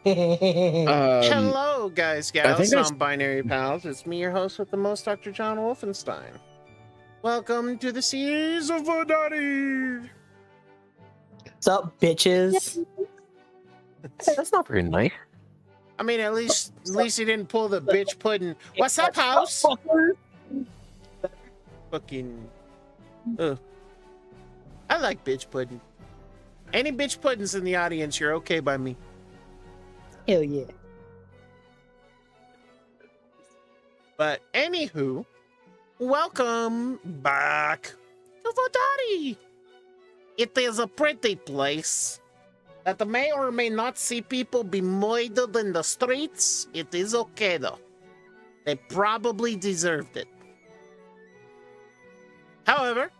Hello, guys, gals, I- non-binary pals. It's me, your host with the most, Dr.JWolfenstein. Welcome to the series of Vodari. What's up, bitches? That's not very nice. I mean, at least he didn't pull the bitch pudding. What's up, house? Fucking. Ugh. I like bitch pudding. Any bitch puddings in the audience, you're okay by me. Hell yeah. But anywho, welcome back to Vodari. It is a pretty place that may or may not see people be murdered in the streets. It is okay though. They probably deserved it. However,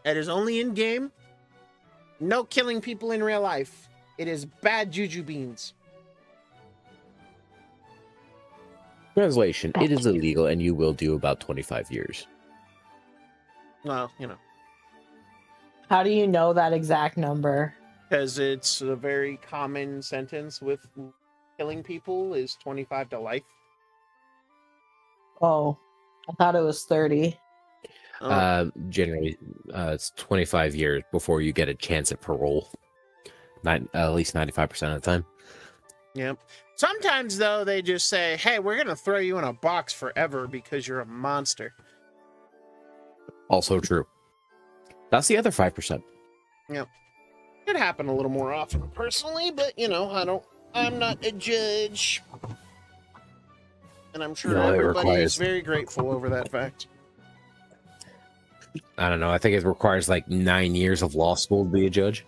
it is only in game. No killing people in real life. It is bad juju beans. Translation, it is illegal and you will do about 25 years. Well, you know. How do you know that exact number? Because it's a very common sentence with killing people is 25 to life. Oh, I thought it was 30. Generally, it's 25 years before you get a chance at parole. At least 95% of the time. Yep. Sometimes, though, they just say, hey, we're going to throw you in a box forever because you're a monster. Also true. That's the other 5%. Yep. It happen a little more often, personally, but, you know, I'm not a judge. And I'm sure everybody is very grateful over that fact. I don't know. I think it requires like 9 years of law school to be a judge.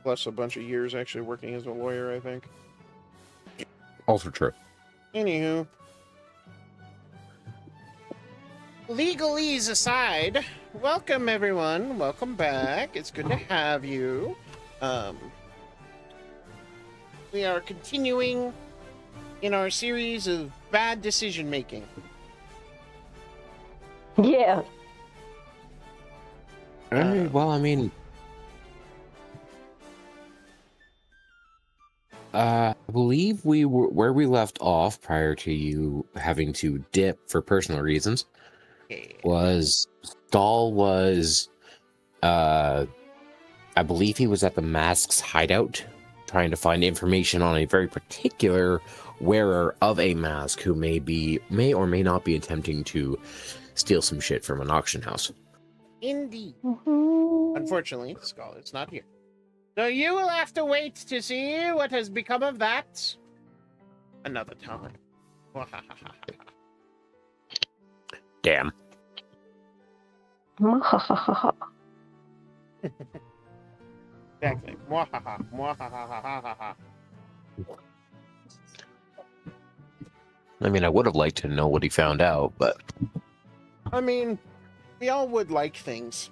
Plus a bunch of years actually working as a lawyer, I think. Also true. Anywho. Legalese aside, welcome everyone. Welcome back. It's good to have you. We are continuing in our series of bad decision making. Yeah. Well, I mean, I believe we were where we left off prior to you having to dip for personal reasons. Was Stahl was, I believe he was at the Mask's hideout, trying to find information on a very particular wearer of a mask who may or may not be attempting to steal some shit from an auction house. Indeed. Unfortunately, the scholar's not here. So you will have to wait to see what has become of that another time. Damn. Exactly. I mean, I would have liked to know what he found out, but... I mean, we all would like things.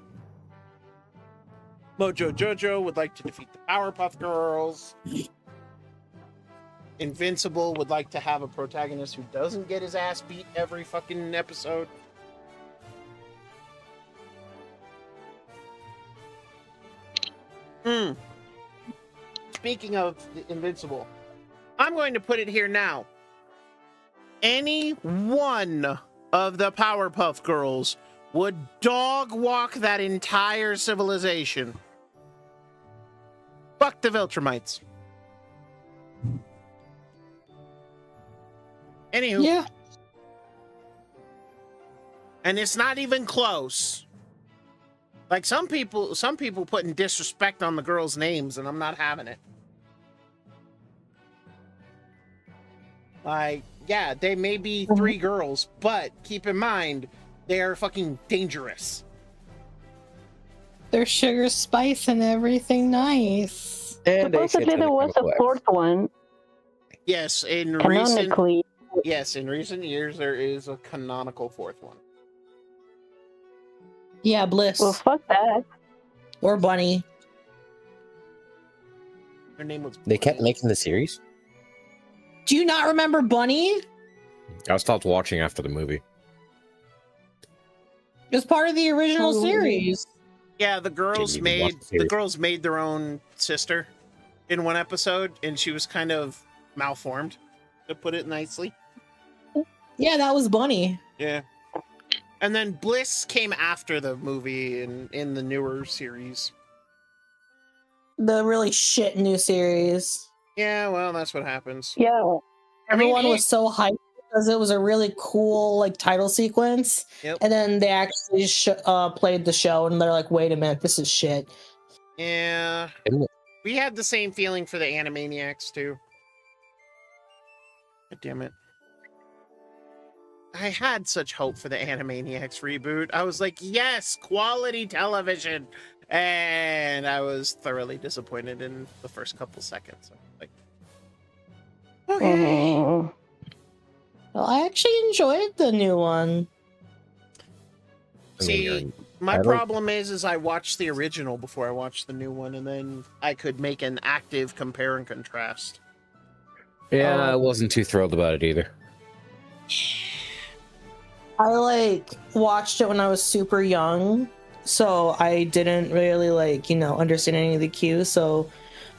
Mojo Jojo would like to defeat the Powerpuff Girls. Invincible would like to have a protagonist who doesn't get his ass beat every fucking episode. Speaking of the Invincible, I'm going to put it here now. Any one of the Powerpuff Girls would dog walk that entire civilization. Fuck the Viltrumites. Anywho. Yeah. And it's not even close. Like some people putting disrespect on the girls' names, and I'm not having it. Like, yeah, they may be 3 girls, but keep in mind, they are fucking dangerous. There's sugar, spice, and everything nice. And they Supposedly there was a 4th one. Yes, in Canonically. recent years, there is a canonical 4th one. Yeah, Bliss. Well, fuck that. Or Bunny. Her name was. They kept making the series? Do you not remember Bunny? I stopped watching after the movie. It was part of the original Oh. series. Yeah, the girls Didn't even watch made the series. the girls made their own sister in one episode, and she was kind of malformed, to put it nicely. Yeah, that was Bunny. Yeah. And then Bliss came after the movie in the newer series. The really shit new series. Yeah, well, that's what happens. Yeah. Everyone was so hyped because it was a really cool like title sequence. Yep. And then they actually played the show, and they're like, "Wait a minute, this is shit." Yeah. Isn't it? We had the same feeling for the Animaniacs, too. God damn it. I had such hope for the Animaniacs reboot. I was like, yes, quality television. And I was thoroughly disappointed in the first couple seconds. So, like, okay. Mhm. Well, I actually enjoyed the new one. See, my I don't- problem is I watched the original before I watched the new one, and then I could make an active compare and contrast. Yeah, I wasn't too thrilled about it either. I like watched it when I was super young, so I didn't really understand any of the cues. So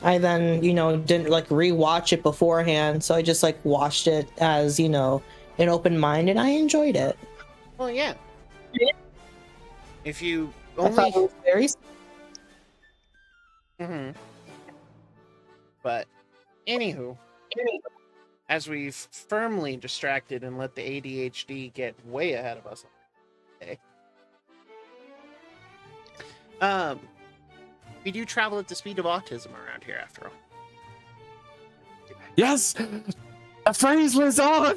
I then didn't like rewatch it beforehand. So I just like watched it as an open mind, and I enjoyed it. Well, yeah. If you I thought only. it was very. Mhm. But, anywho, as we've firmly distracted and let the ADHD get way ahead of us. Okay. We do travel at the speed of autism around here, after all. Yes! The phrase was on!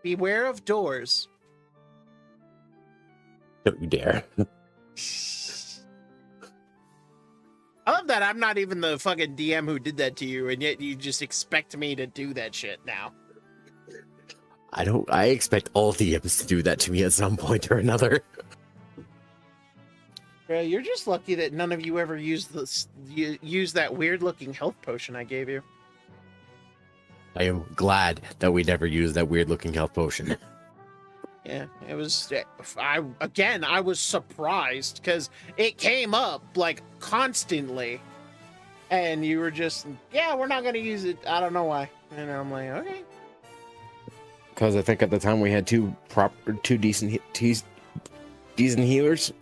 Beware of doors. Don't you dare. I love that I'm not even the fucking DM who did that to you, and yet you just expect me to do that shit now. I expect all DMs to do that to me at some point or another. Bro, you're just lucky that none of you ever used that weird-looking health potion I gave you. I am glad that we never used that weird looking health potion. Yeah, it was. I was surprised because it came up like constantly, and you were just, yeah, we're not gonna use it. I don't know why, and I'm like, okay. Because I think at the time we had two decent healers.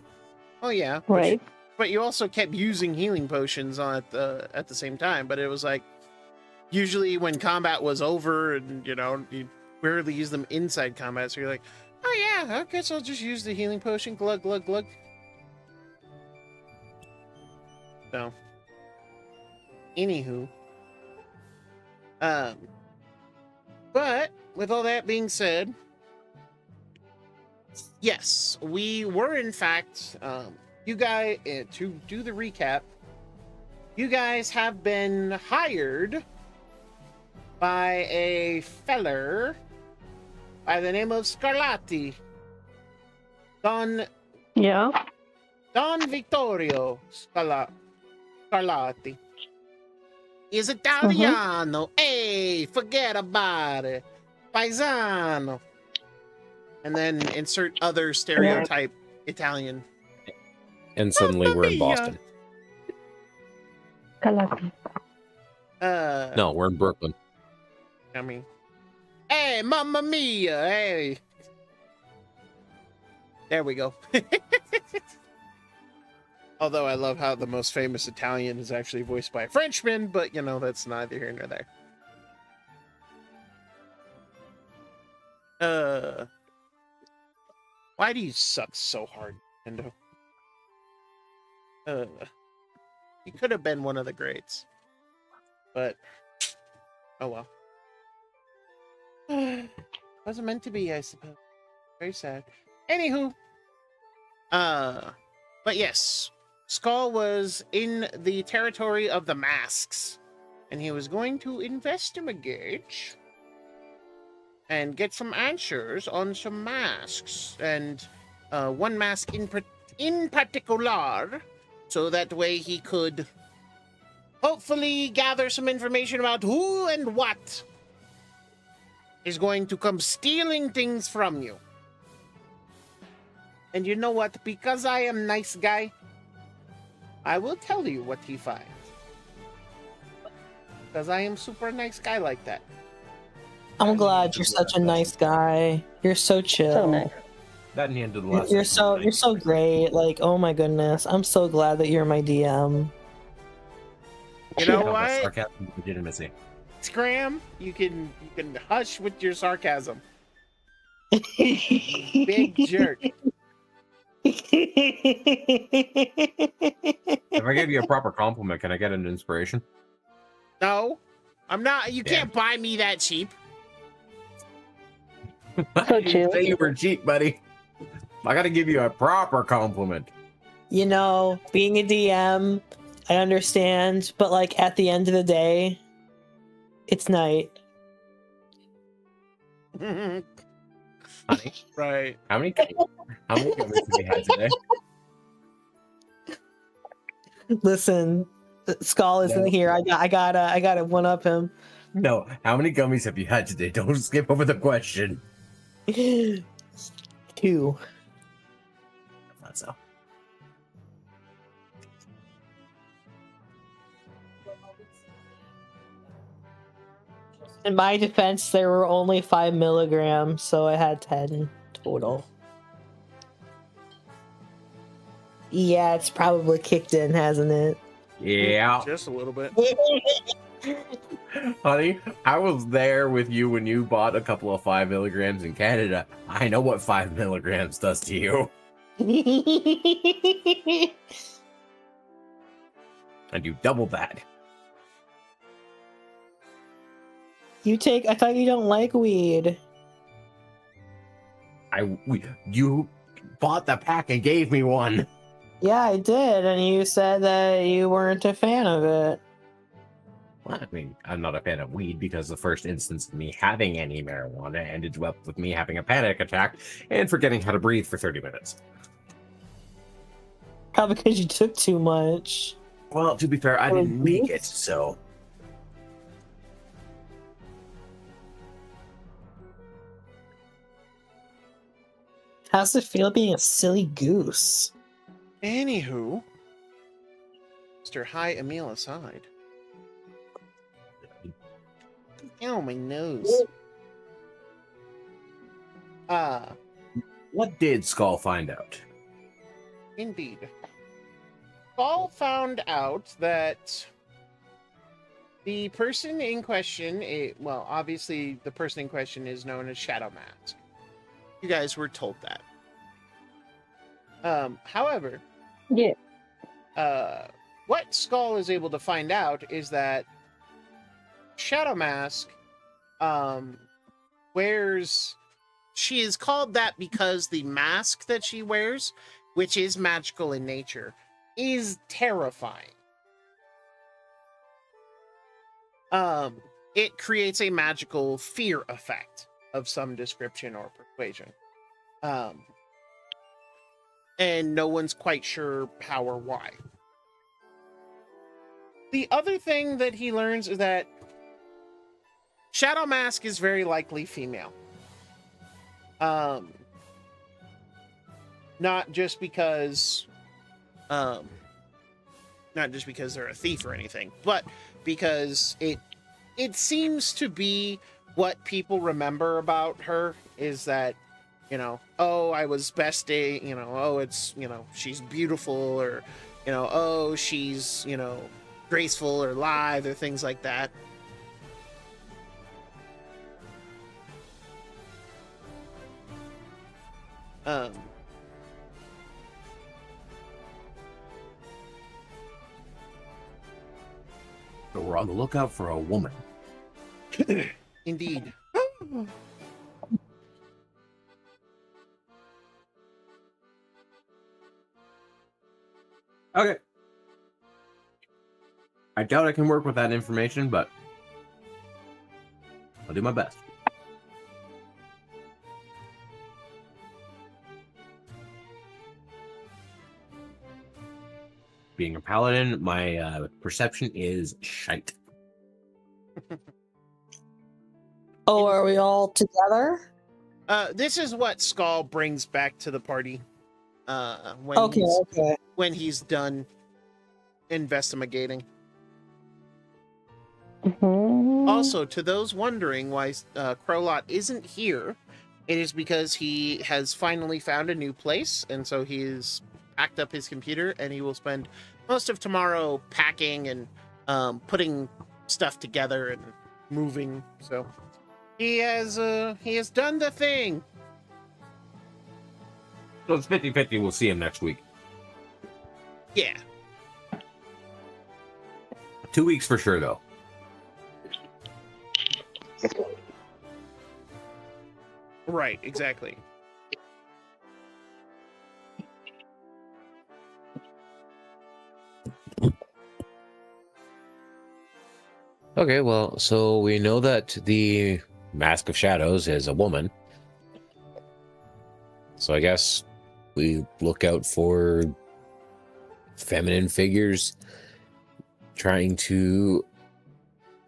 Oh yeah, Right. But you also kept using healing potions at the same time. But it was like usually when combat was over, and you rarely use them inside combat, so you're like, oh yeah, I guess I'll just use the healing potion. Glug glug glug. So, anywho, but with all that being said, yes, we were in fact, you guys, to do the recap, you guys have been hired by a feller by the name of Scarlatti. Yeah. Don Vittorio Scarlatti. Is Italiano. Hey, forget about it. Paisano. And then insert other stereotype Italian. And suddenly we're in Mamma mia. Boston. Calati. No, we're in Brooklyn. I mean, hey, mamma mia, hey. There we go. Although I love how the most famous Italian is actually voiced by a Frenchman, but that's neither here nor there. Why do you suck so hard, Nintendo? He could have been one of the greats. But, oh well. Wasn't meant to be, I suppose. Very sad. Anywho. But yes. Skull was in the territory of the masks. And he was going to investigate and get some answers on some masks. And one mask in particular. So that way he could hopefully gather some information about who and what is going to come stealing things from you. And you know what? Because I am nice guy, I will tell you what he finds. Because I am super nice guy like that. I'm glad you're such a nice guy. You're so chill. So nice. That in the end of the last. You're so great. Like, oh my goodness, I'm so glad that you're my DM. You know Talk about what? sarcasm and legitimacy. Scram, you can hush with your sarcasm. Big jerk. If I give you a proper compliment, can I get an inspiration? No, I'm not. You Yeah. can't buy me that cheap. So You chill. say you were cheap, buddy. I gotta give you a proper compliment. You know, being a DM, I understand, but like at the end of the day, it's night. Honey, Right. how many gummies have we had today? Listen, Skull isn't No. here. I gotta one up him. No, how many gummies have you had today? Don't skip over the question. 2. I thought so. In my defense, there were only 5 milligrams, so I had 10 total. Yeah, it's probably kicked in, hasn't it? Yeah. Just a little bit. Honey, I was there with you when you bought a couple of 5 milligrams in Canada. I know what 5 milligrams does to you. And you doubled that. I thought you don't like weed. You bought the pack and gave me one. Yeah, I did, and you said that you weren't a fan of it. Well, I mean, I'm not a fan of weed because the first instance of me having any marijuana ended up with me having a panic attack and forgetting how to breathe for 30 minutes. Probably because you took too much. Well, to be fair, I didn't make it, so. How's it feel being a silly goose? Anywho, Mr. High Emil aside. Ow, my nose. What did Skull find out? Indeed. Paul found out that the person in question, well, obviously the person in question is known as Shadow Mask. You guys were told that. However, Yeah. what Skull is able to find out is that Shadow Mask wears... She is called that because the mask that she wears, which is magical in nature, is terrifying. It creates a magical fear effect of some description or persuasion. And no one's quite sure how or why. The other thing that he learns is that Shadow Mask is very likely female. Not just because they're a thief or anything, but because it seems to be what people remember about her is that, oh, I was bestie, oh, it's, she's beautiful, or, oh, she's, graceful or lithe or things like that. So we're on the lookout for a woman. Indeed. Okay. I doubt I can work with that information, but I'll do my best. Being a paladin, my perception is shite. Oh, are we all together? This is what Skull brings back to the party. When Okay. when he's done investigating. Mhm. Also, to those wondering why Crowlot isn't here, it is because he has finally found a new place, and so he's packed up his computer, and he will spend most of tomorrow packing and putting stuff together and moving. So he has done the thing. So it's 50-50. We'll see him next week. Yeah. 2 weeks for sure, though. Right, exactly. Okay, well, so we know that the Mask of Shadows is a woman. So I guess we look out for feminine figures trying to,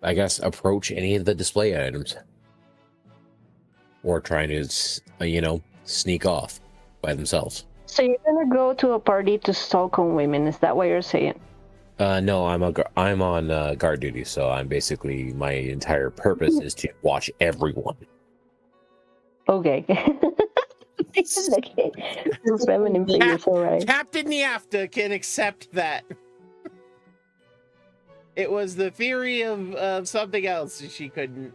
I guess, approach any of the display items. Or trying to, sneak off by themselves. So you're gonna go to a party to stalk on women? Is that what you're saying? No, I'm on guard duty, so I'm basically, my entire purpose is to watch everyone. Okay. Okay. For feminine figures, all right. Captain Niafta can accept that. It was the theory of something else she couldn't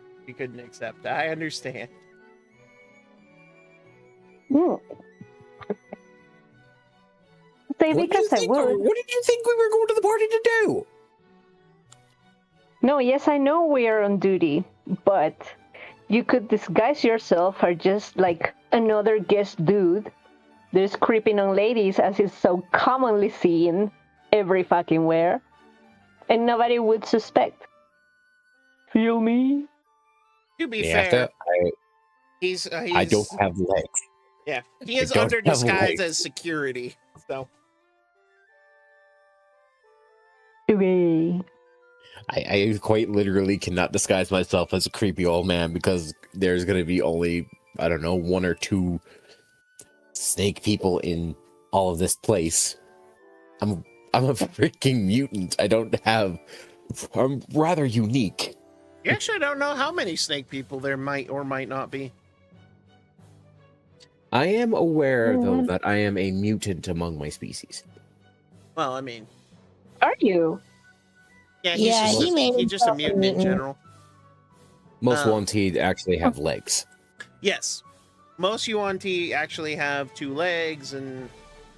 accept. I understand. Hmm. Say because I would. What did you think we were going to the party to do? No, yes, I know we are on duty, but you could disguise yourself or just like another guest dude that's creeping on ladies as is so commonly seen every fucking where, and nobody would suspect. Feel me? To be Yeah, fair, he's I don't have legs. Yeah, he is don't under have disguise legs. as security. So Okay. I quite literally cannot disguise myself as a creepy old man because there's going to be only, I don't know, 1 or 2 snake people in all of this place. I'm a freaking mutant. I'm rather unique. you actually don't know how many snake people there might or might not be. I am aware, though, that I am a mutant among my species. Well, I mean, Are you? yeah, Yeah, he's just a mutant in general. Most ones he'd actually have legs. Yes, most Yuan-Ti actually have 2 legs and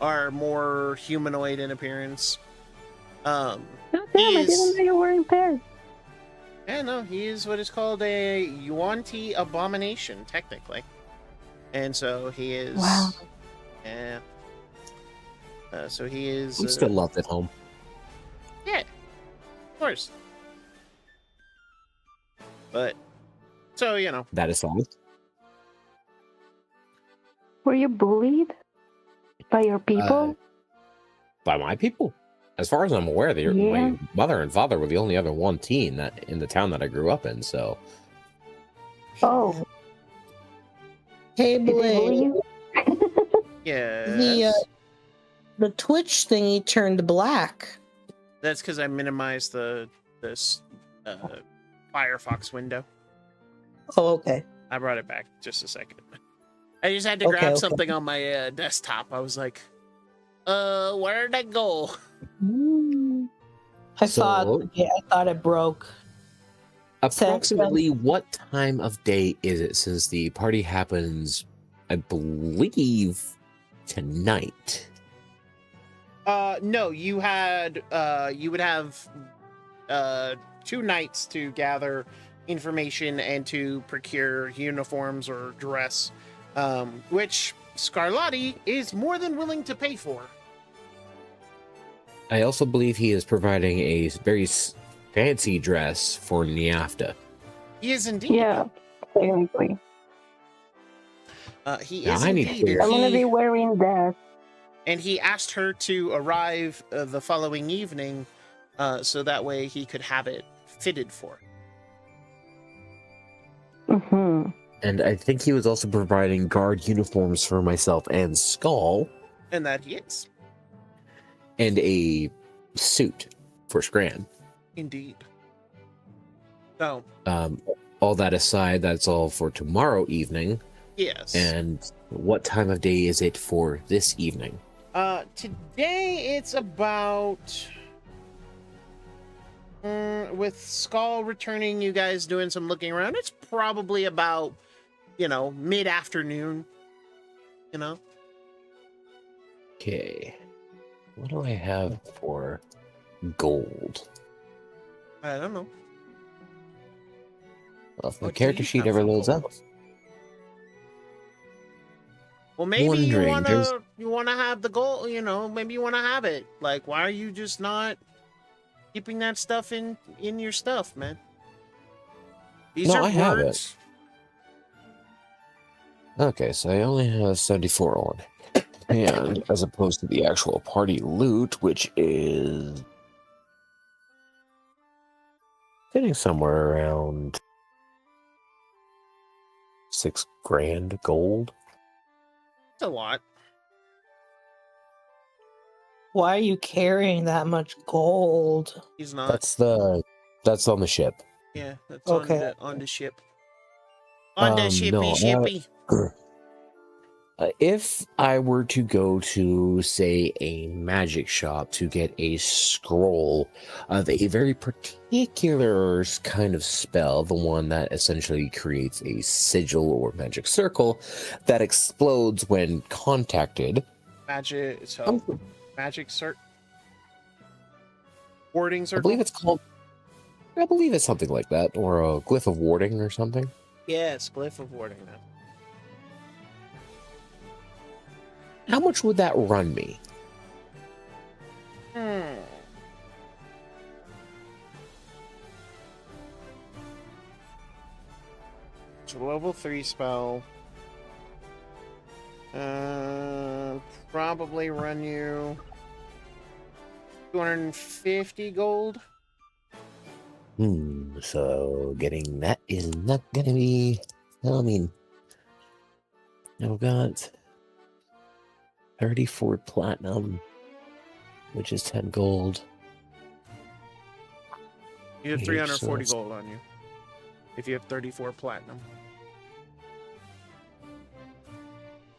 are more humanoid in appearance. Oh, damn, I didn't know you were impaired. Yeah, no, he is what is called a Yuan-Ti abomination, technically. And so he is... Wow. Yeah. So he is... I'm still loved at home. Yeah, of course. But, so, That is all. Were you bullied by your people? By my people. As far as I'm aware, my mother and father were the only other one teen in the town that I grew up in, so... Oh. Hey, Did they bully Blade. you? yeah. The Twitch thingy turned black. That's because I minimized this Firefox window. Oh, okay. I brought it back just a second. I just had to grab something on my desktop. I was like, where'd it go? I thought it broke. Approximately what time of day is it, since the party happens, I believe, tonight? No, you would have 2 nights to gather information and to procure uniforms or dress, which Scarlatti is more than willing to pay for. I also believe he is providing a very fancy dress for Niafta. He is indeed. Yeah, technically. He Now, is I need indeed. to- I'm gonna be wearing that. And he asked her to arrive the following evening, so that way he could have it fitted for. Mm-hmm. And I think he was also providing guard uniforms for myself and Skull, And that he is. and a suit for Scran. Indeed. So, All that aside, that's all for tomorrow evening. yes. And what time of day is it for this evening? Today it's about... with Skull returning, you guys doing some looking around, it's probably about, mid-afternoon. Okay. What do I have for gold? I don't know. Well, if my What do character you sheet have ever for loads gold? up. Well, maybe you Wondering, there's- wanna have the goal. Maybe you wanna have it. Like, why are you just not keeping that stuff in your stuff, man? These No, are I have it. words. Okay, so I only have 74 on. And as opposed to the actual party loot, which is getting somewhere around 6 grand gold. It's a lot. Why are you carrying that much gold? He's not. That's on the ship. Yeah, that's Okay. on the ship. On the shippy no, shippy. If I were to go to, say, a magic shop to get a scroll of a very particular kind of spell, the one that essentially creates a sigil or magic circle that explodes when contacted. Magic. So magic cert. Warding I circle. believe it's something like that, or a glyph of warding or something. Yes, glyph of warding. That. How much would that run me? It's a level 3 spell. Probably run you 250 gold. So getting that is not gonna be. Well, I mean, I've got 34 platinum, which is 10 gold. You have Okay, 340 so gold on you. If you have 34 platinum.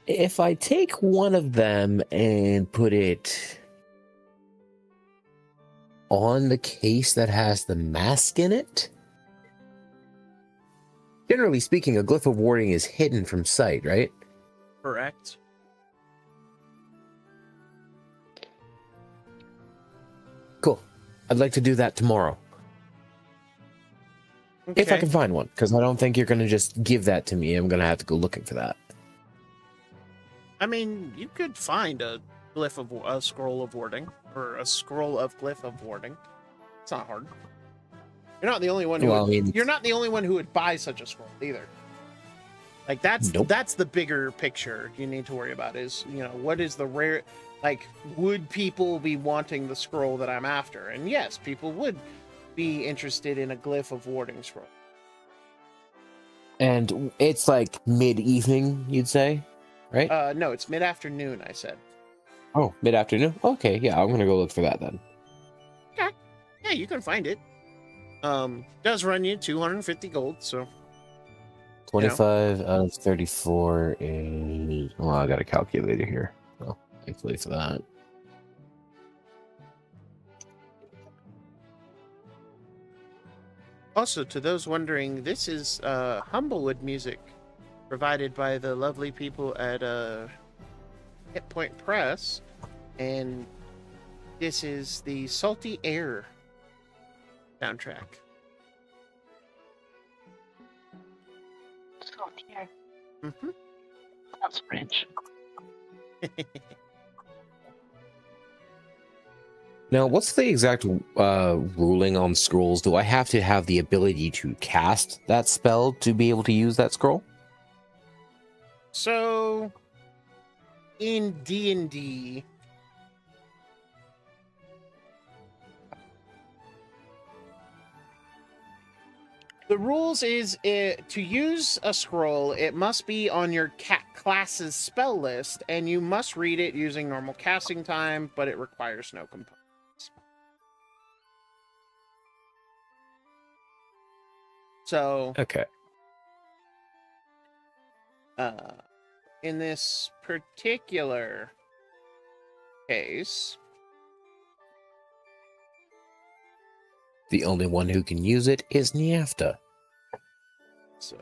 If I take one of them and put it on the case that has the mask in it, generally speaking, a glyph of warding is hidden from sight, right? Correct. Cool. I'd like to do that tomorrow. Okay. If I can find one, because I don't think you're going to just give that to me. I'm going to have to go looking for that. I mean, you could find a scroll of warding, or a scroll of glyph of warding. It's not hard. You're not the only one. You're not the only one who would buy such a scroll either. Like that's the bigger picture you need to worry about. Is what is the rare? Like, would people be wanting the scroll that I'm after? And yes, people would be interested in a glyph of warding scroll. And it's like mid-evening, you'd say, right? No, it's mid-afternoon, I said. Oh, mid-afternoon? Okay, yeah, I'm gonna go look for that then. Okay. Yeah, you can find it. Does run you 250 gold, so 25 out of 34 is... Well, I got a calculator here. Well, thankfully for that. Also, to those wondering, this is Humblewood music provided by the lovely people at Hit Point Press, and this is the Salty Air soundtrack. So dear. Mm-hmm. That's French. Now, what's the exact ruling on scrolls? Do I have to have the ability to cast that spell to be able to use that scroll? So, in D&D, the rules is to use a scroll, it must be on your class's spell list, and you must read it using normal casting time, but it requires no components. So, Okay. in this particular case, The only one who can use it is Niafta, so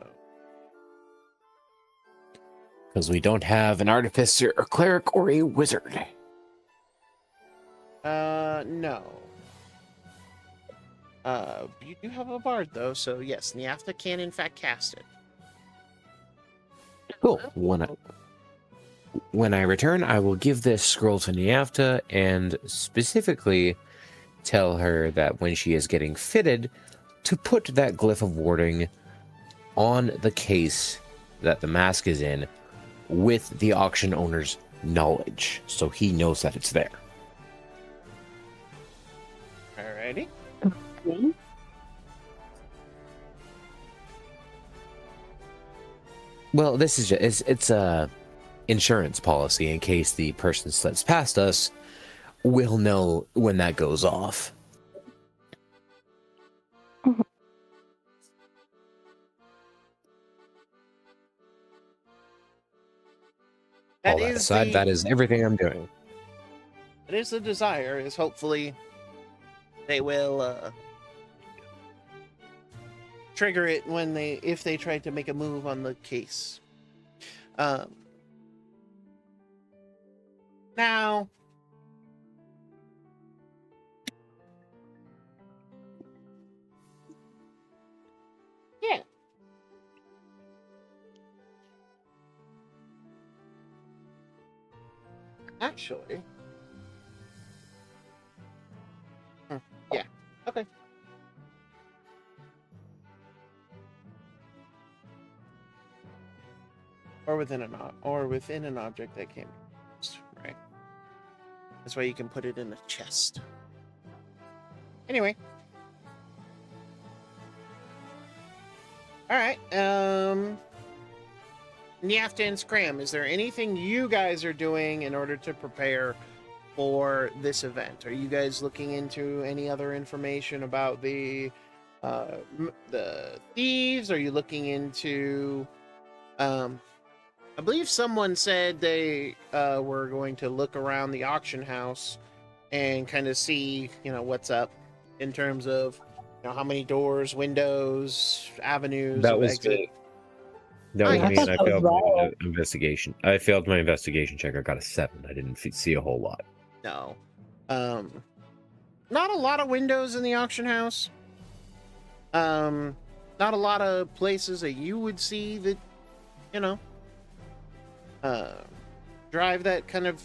because we don't have an artificer, a cleric, or a wizard. no. You do have a bard though, so yes, Niafta can in fact cast it. Cool. When I return, I will give this scroll to Niafta and specifically tell her that when she is getting fitted, to put that glyph of warding on the case that the mask is in with the auction owner's knowledge, so he knows that it's there. Alrighty. Okay. Well, this is just, it's a insurance policy in case the person slips past us. We'll know when that goes off. All that aside, that is everything I'm doing. It is the desire, is hopefully they will trigger it when if they try to make a move on the case. Now, yeah. Actually. Yeah. Okay. Or within an object that came. Right. That's why you can put it in a chest. Anyway. Alright, Niafta and Scram, is there anything you guys are doing in order to prepare for this event? Are you guys looking into any other information about the thieves? Are you looking into... I believe someone said they were going to look around the auction house and kind of see, what's up in terms of, how many doors, windows, avenues That of was exit. me. That was I me, thought and I that failed was my investigation. I failed my investigation check. I got a 7. I didn't see a whole lot. No. Not a lot of windows in the auction house. Not a lot of places that you would see that, drive that kind of,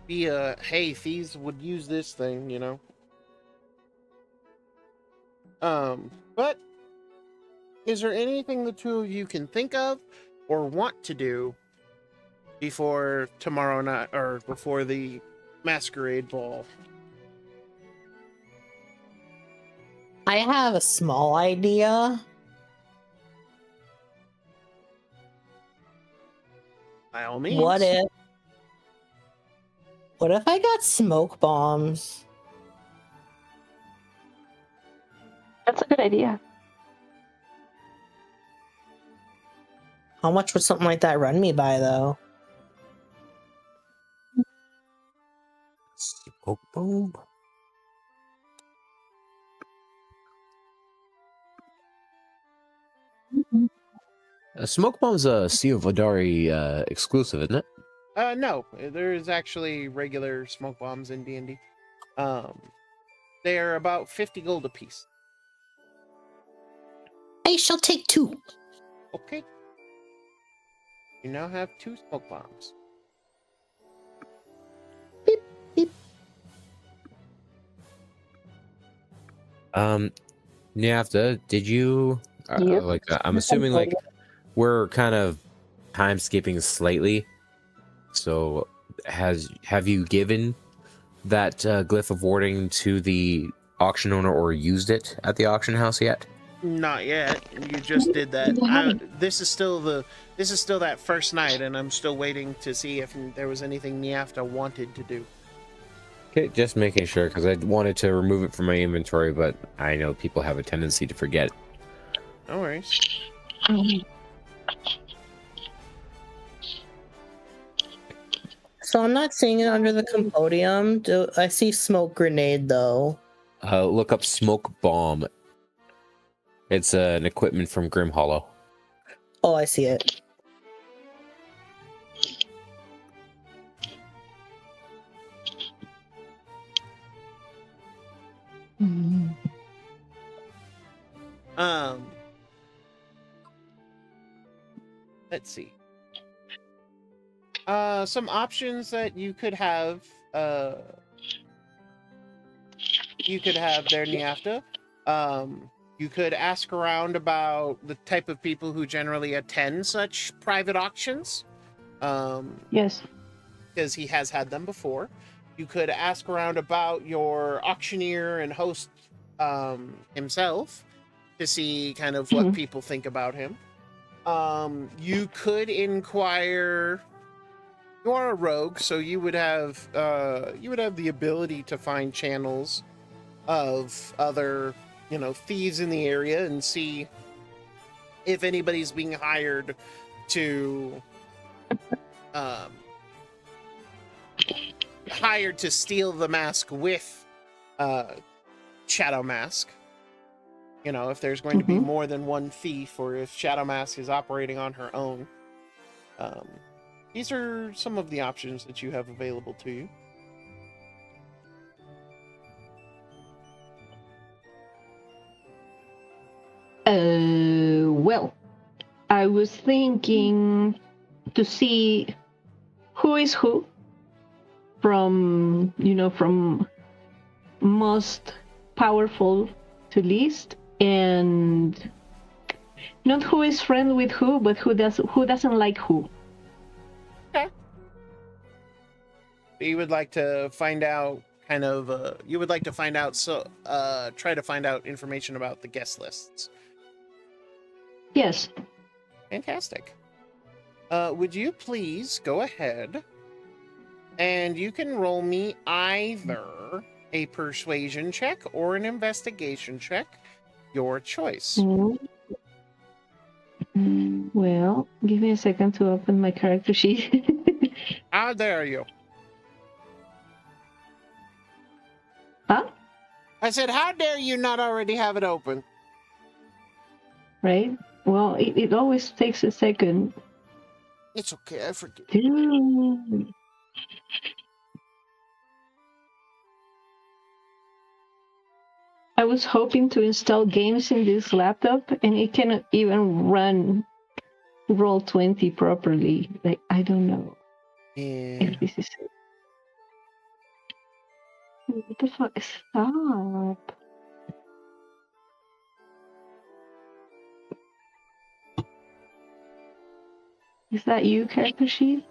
be a, hey, thieves would use this thing, But is there anything the two of you can think of or want to do before tomorrow night or before the masquerade ball? I have a small idea. By all means. What if I got smoke bombs? That's a good idea. How much would something like that run me by, though? Smoke bomb? Smoke bomb's a Sea of Vodari exclusive, isn't it? No, there is actually regular smoke bombs in D&D. They're about 50 gold apiece. shall take 2. Okay. You now have 2 smoke bombs. Beep, beep. Nyafta, did you Yep. I'm assuming like we're kind of time skipping slightly. So have you given that glyph of warding to the auction owner or used it at the auction house yet? Not yet. You just did that. This is still that first night, and I'm still waiting to see if there was anything Niafta wanted to do. Okay, just making sure, because I wanted to remove it from my inventory, but I know people have a tendency to forget. No worries. So I'm not seeing it under the compodium. I see smoke grenade though. Look up smoke bomb. It's an equipment from Grim Hollow. Oh, I see it. Let's see. Some options that you could have there, Niafta. You could ask around about the type of people who generally attend such private auctions. Yes. Because he has had them before. You could ask around about your auctioneer and host himself to see kind of what people think about him. You could inquire. You are a rogue, so you would have the ability to find channels of other, thieves in the area and see if anybody's being hired to steal the mask with Shadow Mask. If there's going to be more than one thief, or if Shadow Mask is operating on her own. These are some of the options that you have available to you. Well, I was thinking to see who is who from most powerful to least, and not who is friend with who, but who doesn't like who. Okay. You would like to find out try to find out information about the guest lists. Yes. Fantastic. Would you please go ahead and you can roll me either a persuasion check or an investigation check, your choice. Well, give me a second to open my character sheet. How dare you? Huh? I said, how dare you not already have it open? Right? Well, it always takes a second. It's okay, I forget. I was hoping to install games in this laptop, and it cannot even run Roll20 properly. Like, I don't know. Yeah. If this is it. What the fuck? Stop. Is that you, character sheet?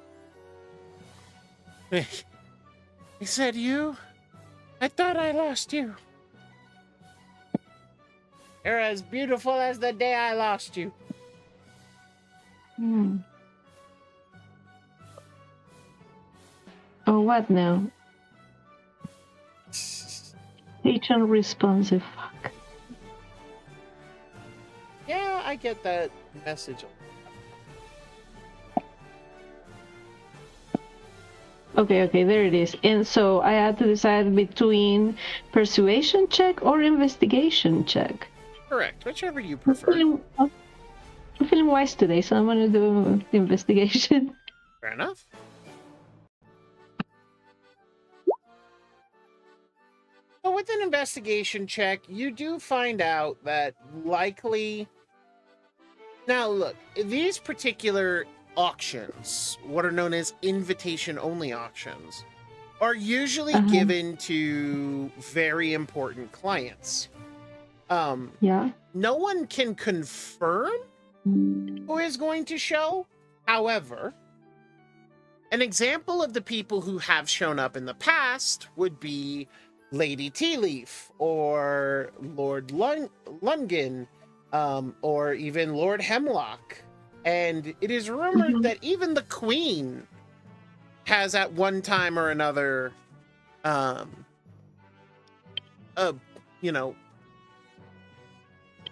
He said you? I thought I lost you. You're as beautiful as the day I lost you. Oh, what now? H unresponsive. Fuck. Yeah, I get that message. Okay, there it is. And so I had to decide between persuasion check or investigation check. Correct, whichever you prefer. I'm feeling wise today, so I'm gonna do the investigation. Fair enough. So with an investigation check, you do find out that likely Now, look, these particular auctions, what are known as invitation-only auctions, are usually given to very important clients. Yeah. No one can confirm who is going to show. However, an example of the people who have shown up in the past would be Lady Tea Leaf or Lord Lungen, or even Lord Hemlock. And it is rumored that even the Queen has at one time or another,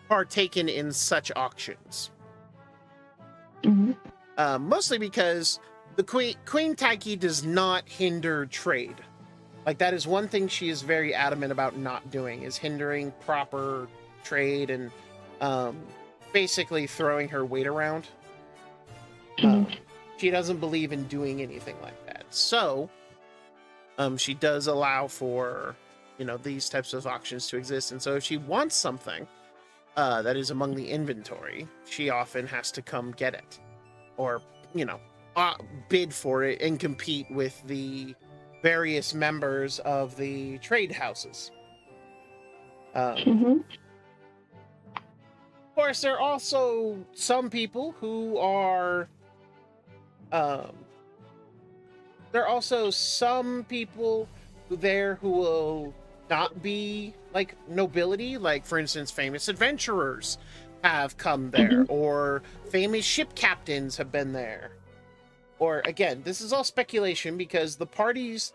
partaken in such auctions. Mostly because the Queen Taiki does not hinder trade. Like, that is one thing she is very adamant about not doing, is hindering proper trade and basically throwing her weight around. She doesn't believe in doing anything like that. So, she does allow for, these types of auctions to exist. And so if she wants something that is among the inventory, she often has to come get it. Or, bid for it and compete with the various members of the trade houses. Of course, there are also some people who are... there are also some people there who will not be, like, nobility. Like, for instance, famous adventurers have come there, or famous ship captains have been there. Or, again, this is all speculation because the parties,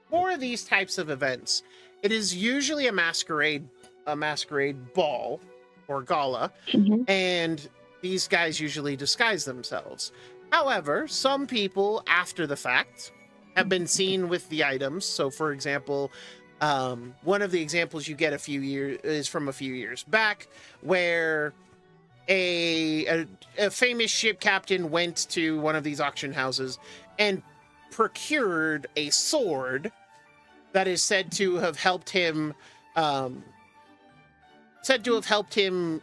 for these types of events, it is usually a masquerade ball or gala, and these guys usually disguise themselves. However, some people, after the fact, have been seen with the items. So, for example, one of the examples you get is from a few years back, where a famous ship captain went to one of these auction houses and procured a sword that is said to have helped him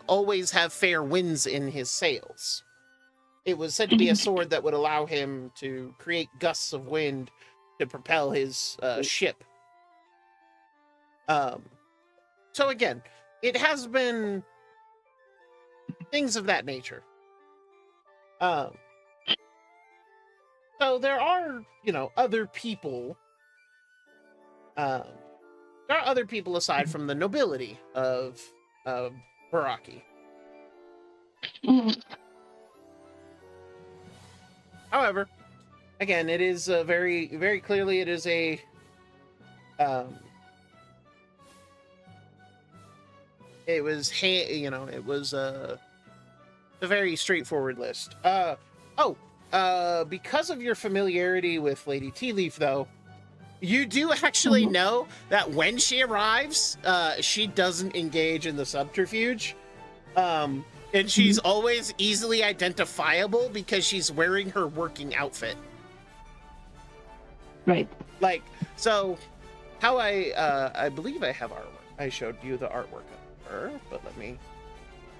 always have fair winds in his sails. It was said to be a sword that would allow him to create gusts of wind to propel his ship. So again, it has been things of that nature. So there are, other people. There are other people aside from the nobility of Baraki. However, again, it is very, very clearly it is a it was a very straightforward list. Because of your familiarity with Lady Tea Leaf, though, you do actually know that when she arrives, she doesn't engage in the subterfuge. And she's always easily identifiable because she's wearing her working outfit. Right. Like, so how I believe I have artwork. I showed you the artwork of her, but let me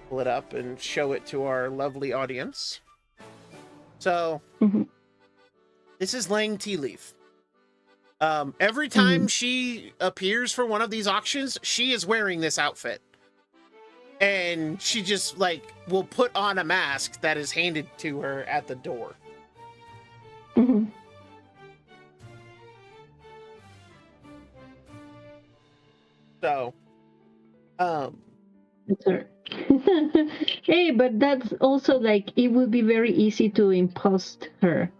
pull it up and show it to our lovely audience. So, this is Lang Tea Leaf. Every time she appears for one of these auctions, she is wearing this outfit. And she just, will put on a mask that is handed to her at the door. So, That's her. Hey, but that's also, it would be very easy to impost her.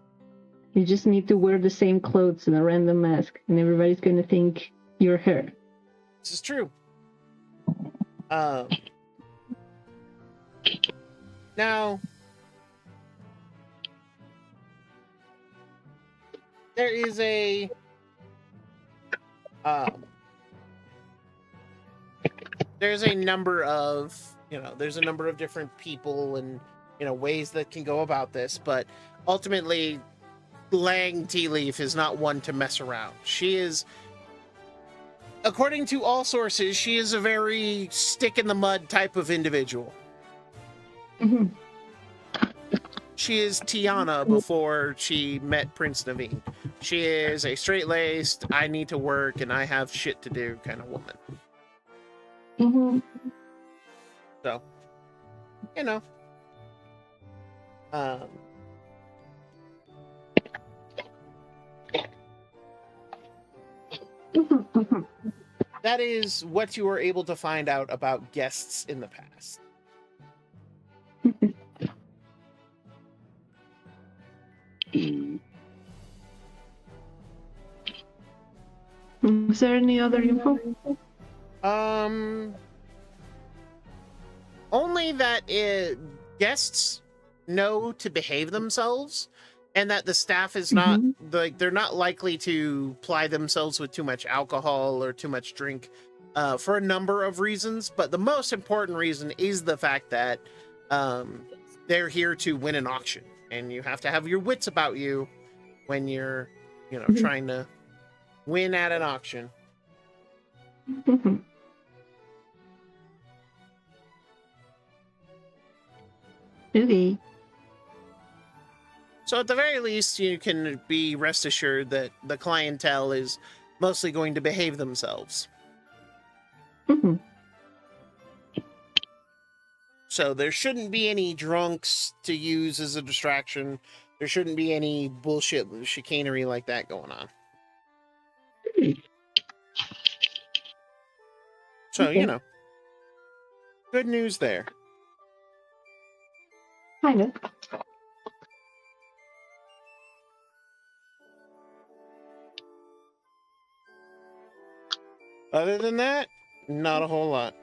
You just need to wear the same clothes and a random mask, and everybody's going to think you're her. This is true. Now, there is a there's a number of different people and ways that can go about this, but ultimately Lang Tea Leaf is not one to mess around. She is, according to all sources, she is a very stick in the mud type of individual. Mhm. She is Tiana before she met Prince Naveen. She is a straight-laced, I need to work and I have shit to do kind of woman. Mhm. So, you know. Mhm. That is what you were able to find out about guests in the past. Is there any other info? Only that guests know to behave themselves, and that the staff is not like they're not likely to ply themselves with too much alcohol or too much drink, for a number of reasons. But the most important reason is the fact that they're here to win an auction, and you have to have your wits about you when you're, trying to win at an auction. Mhm. Okay. So at the very least, you can be rest assured that the clientele is mostly going to behave themselves. Mhm. So there shouldn't be any drunks to use as a distraction. There shouldn't be any bullshit chicanery like that going on. So, Okay. Good news there. Kind of. Other than that, not a whole lot.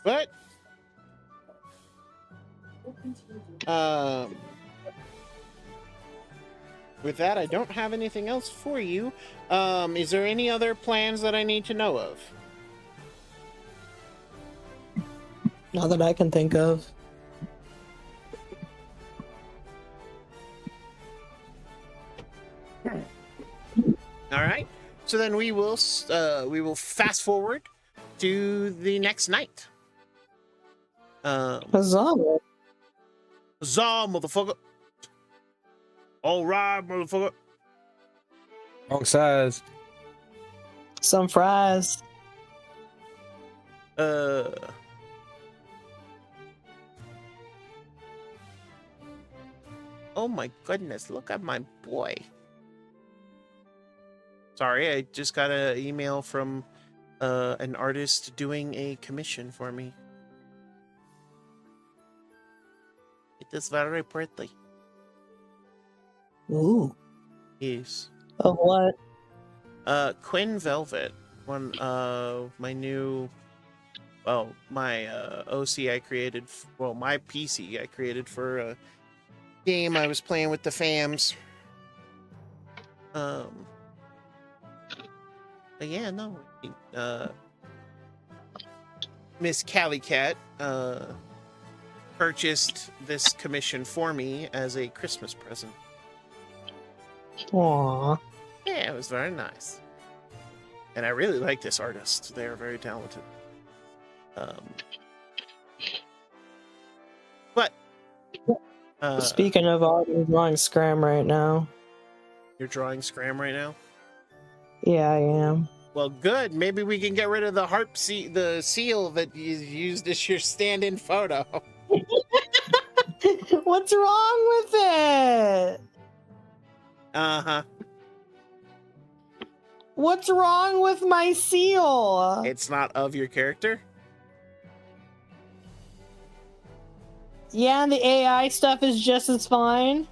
But with that, I don't have anything else for you. Is there any other plans that I need to know of? Not that I can think of. All right. So then we will fast forward to the next night. Huzzah. Huzzah, motherfucker! All right, motherfucker. Wrong size. Some fries. Oh my goodness! Look at my boy. Sorry, I just got an email from an artist doing a commission for me. It is very pretty. Ooh. Yes. Of what? Quinn Velvet, one of my new, my OC I created, my PC I created for a game I was playing with the fams. But yeah, no, Miss Cali Cat purchased this commission for me as a Christmas present. Aww. Yeah, it was very nice. And I really like this artist. They are very talented. But Speaking of art, I'm drawing Scram right now. you're drawing Scram right now? Yeah, I am. Well, good. Maybe we can get rid of the seal that you used as your stand-in photo. What's wrong with it? Uh-huh. What's wrong with my seal? It's not of your character? Yeah, and the AI stuff is just as fine.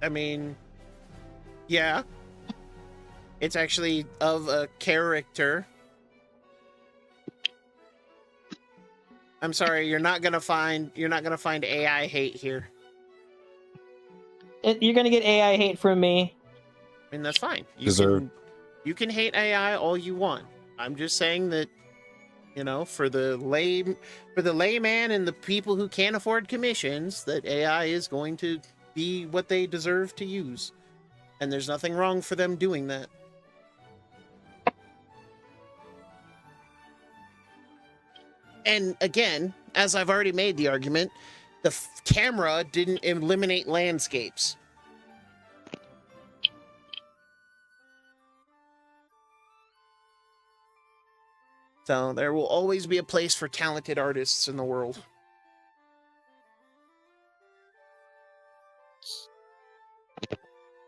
I mean, yeah. It's actually of a character. I'm sorry, you're not gonna find AI hate here. You're gonna get AI hate from me. I mean, that's fine. Deserved. You can hate AI all you want. I'm just saying that, for the layman and the people who can't afford commissions, that AI is going to be what they deserve to use. And there's nothing wrong for them doing that. And again, as I've already made the argument, the camera didn't eliminate landscapes. So there will always be a place for talented artists in the world.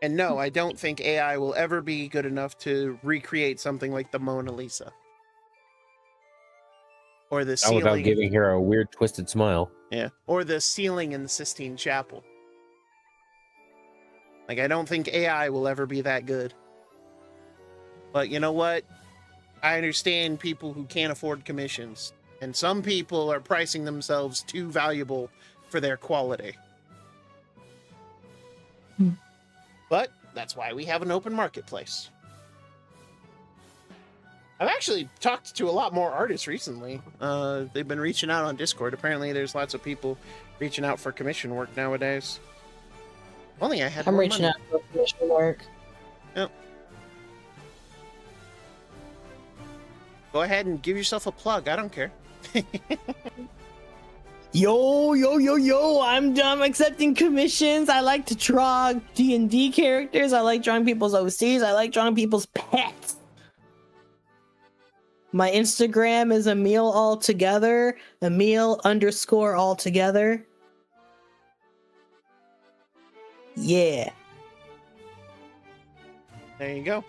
And no, I don't think AI will ever be good enough to recreate something like the Mona Lisa. Or the ceiling. Without giving her a weird twisted smile. Yeah. Or the ceiling in the Sistine Chapel. Like, I don't think AI will ever be that good. But you know what? I understand people who can't afford commissions. And some people are pricing themselves too valuable for their quality. But that's why we have an open marketplace. I've actually talked to a lot more artists recently. They've been reaching out on Discord. Apparently there's lots of people reaching out for commission work nowadays. Only I had I'm more reaching money. out for commission work. Yep. Go ahead and give yourself a plug. I don't care. Yo, I'm accepting commissions. I like to draw D&D characters. I like drawing people's OCs. I like drawing people's pets. My Instagram is Emil altogether. Emil_altogether. Yeah. There you go.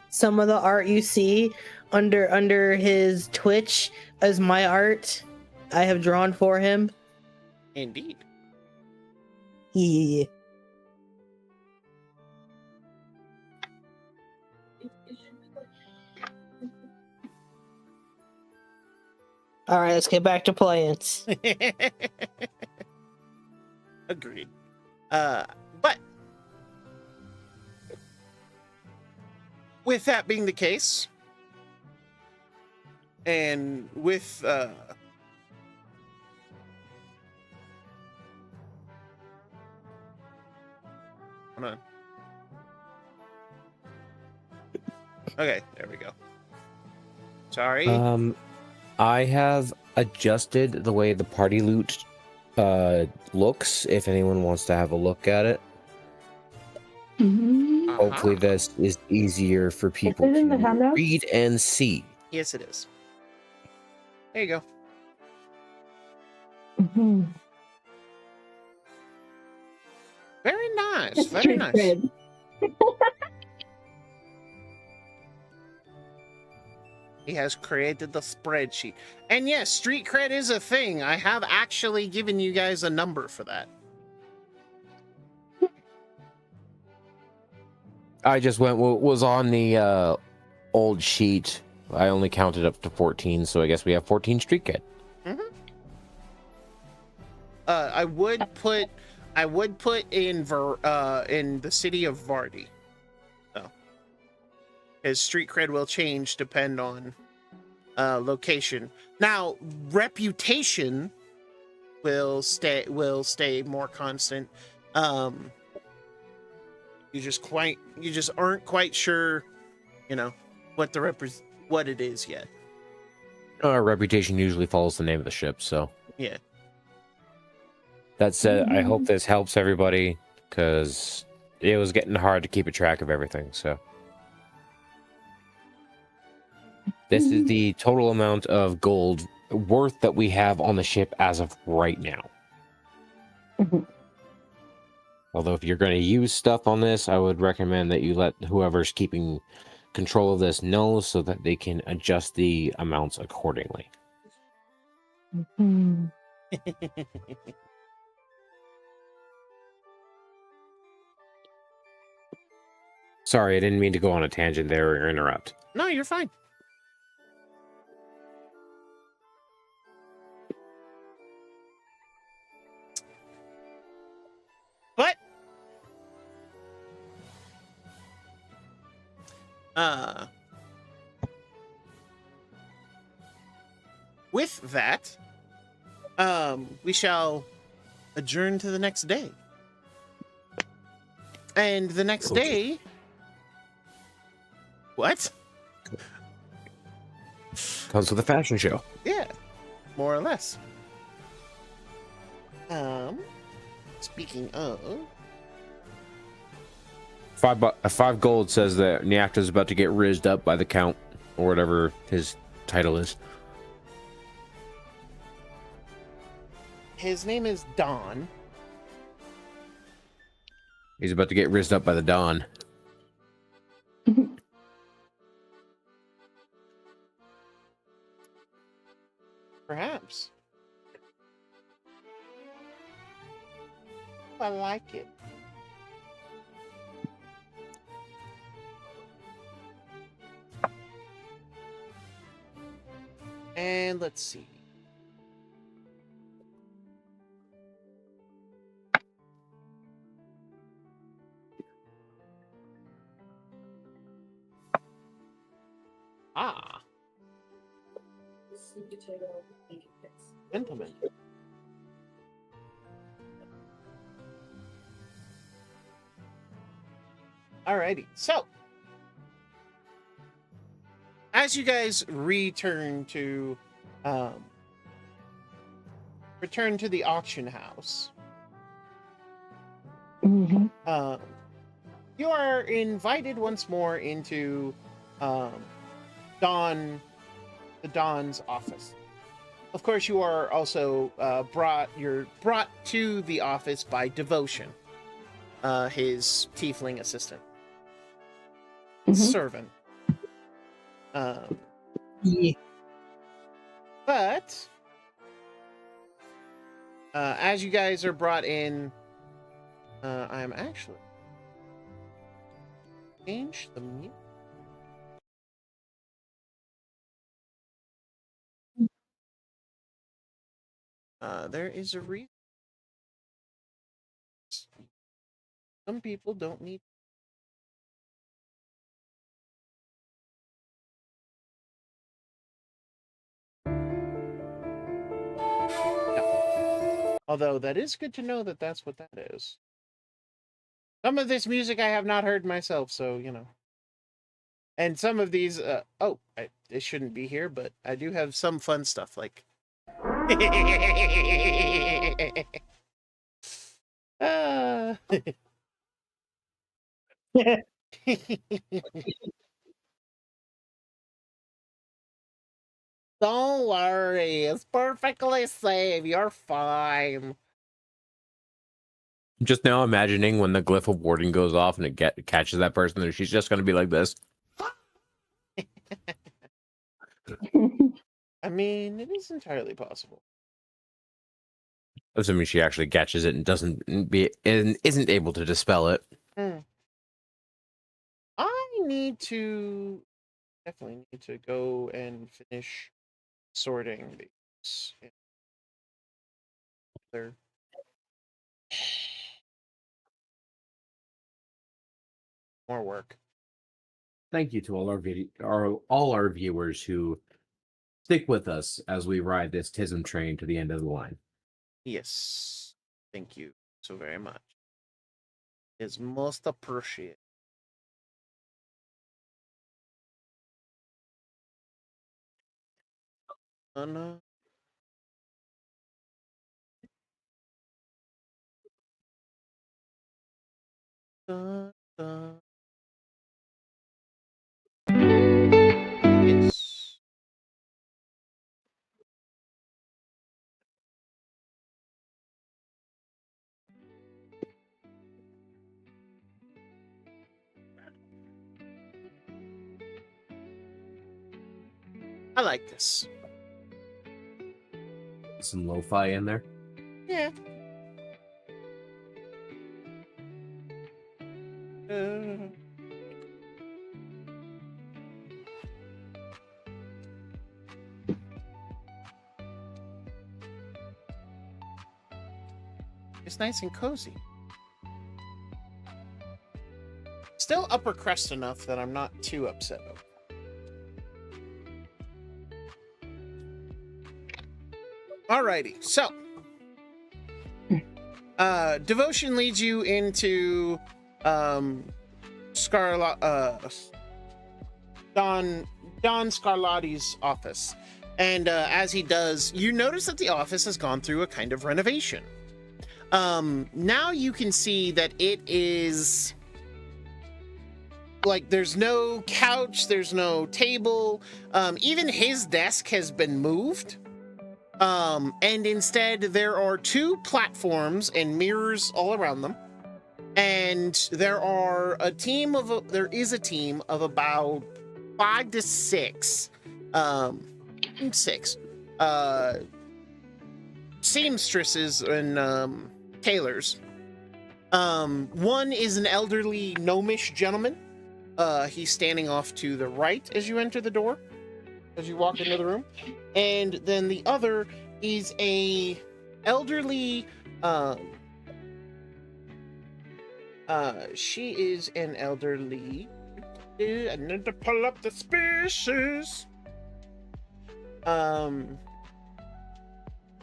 Some of the art you see under his Twitch is my art. I have drawn for him. Indeed. Yeah. All right, let's get back to plans. Agreed. But with that being the case, and with hold on. Okay, there we go. Sorry. I have adjusted the way the party loot looks, if anyone wants to have a look at it. Hopefully this is easier for people it in the to handout? read and see. Yes, it is. There you go. Very nice. Very nice. He has created the spreadsheet. And yes, street cred is a thing. I have actually given you guys a number for that. I just was on the old sheet. I only counted up to 14, so I guess we have 14 street cred. I would put in the city of Vardy. His street cred will change depend on location. Now, reputation will stay more constant. You just aren't quite sure, what it is yet. Our reputation usually follows the name of the ship, so Yeah. That said, I hope this helps everybody, because it was getting hard to keep a track of everything, so. This is the total amount of gold worth that we have on the ship as of right now. Although if you're going to use stuff on this, I would recommend that you let whoever's keeping control of this know so that they can adjust the amounts accordingly. Sorry, I didn't mean to go on a tangent there or interrupt. No, you're fine. But with that, we shall adjourn to the next day. And the next day... What? Comes with a fashion show. Yeah, more or less. Speaking of... 5 gold says that Nyakta's about to get rizzed up by the Count, or whatever his title is. His name is Don. He's about to get rizzed up by the Don. Perhaps. I like it. And let's see. Ah. Gentlemen. Alrighty, so as you guys return to the auction house, Mm-hmm. you are invited once more into Don's office. Of course, you are also brought to the office by Devotion, his tiefling assistant. Servant. Yeah. But as you guys are brought in, I'm actually change the music. There is a reason. Some people don't need. Although that is good to know that that's what that is. Some of this music I have not heard myself, so, you know. And some of these, it shouldn't be here, but I do have some fun stuff, like... Don't worry, it's perfectly safe. You're fine. Just now imagining when the glyph of warding goes off and it catches that person, and she's just going to be like this. I mean, it is entirely possible. Assuming she actually catches it and isn't able to dispel it. I definitely need to go and finish sorting these. They're more work. Thank you to all our viewers who stick with us as we ride this TISM train to the end of the line. Yes. Thank you so very much. It's most appreciated. Oh no. Dun, dun. Yes. I like this. Some lo-fi in there. Yeah. It's nice and cozy. Still upper crust enough that I'm not too upset over. Alrighty, so devotion leads you into Don Scarlatti's office, and as he does, you notice that the office has gone through a kind of renovation. Now you can see that it is like there's no couch, there's no table, even his desk has been moved. And instead there are 2 platforms and mirrors all around them. And there is a team of about 5 to 6, 6, seamstresses and, tailors. One is an elderly gnomish gentleman. He's standing off to the right as you enter the door, as you walk into the room. And then the other is a elderly, she is an elderly, I need to pull up the species.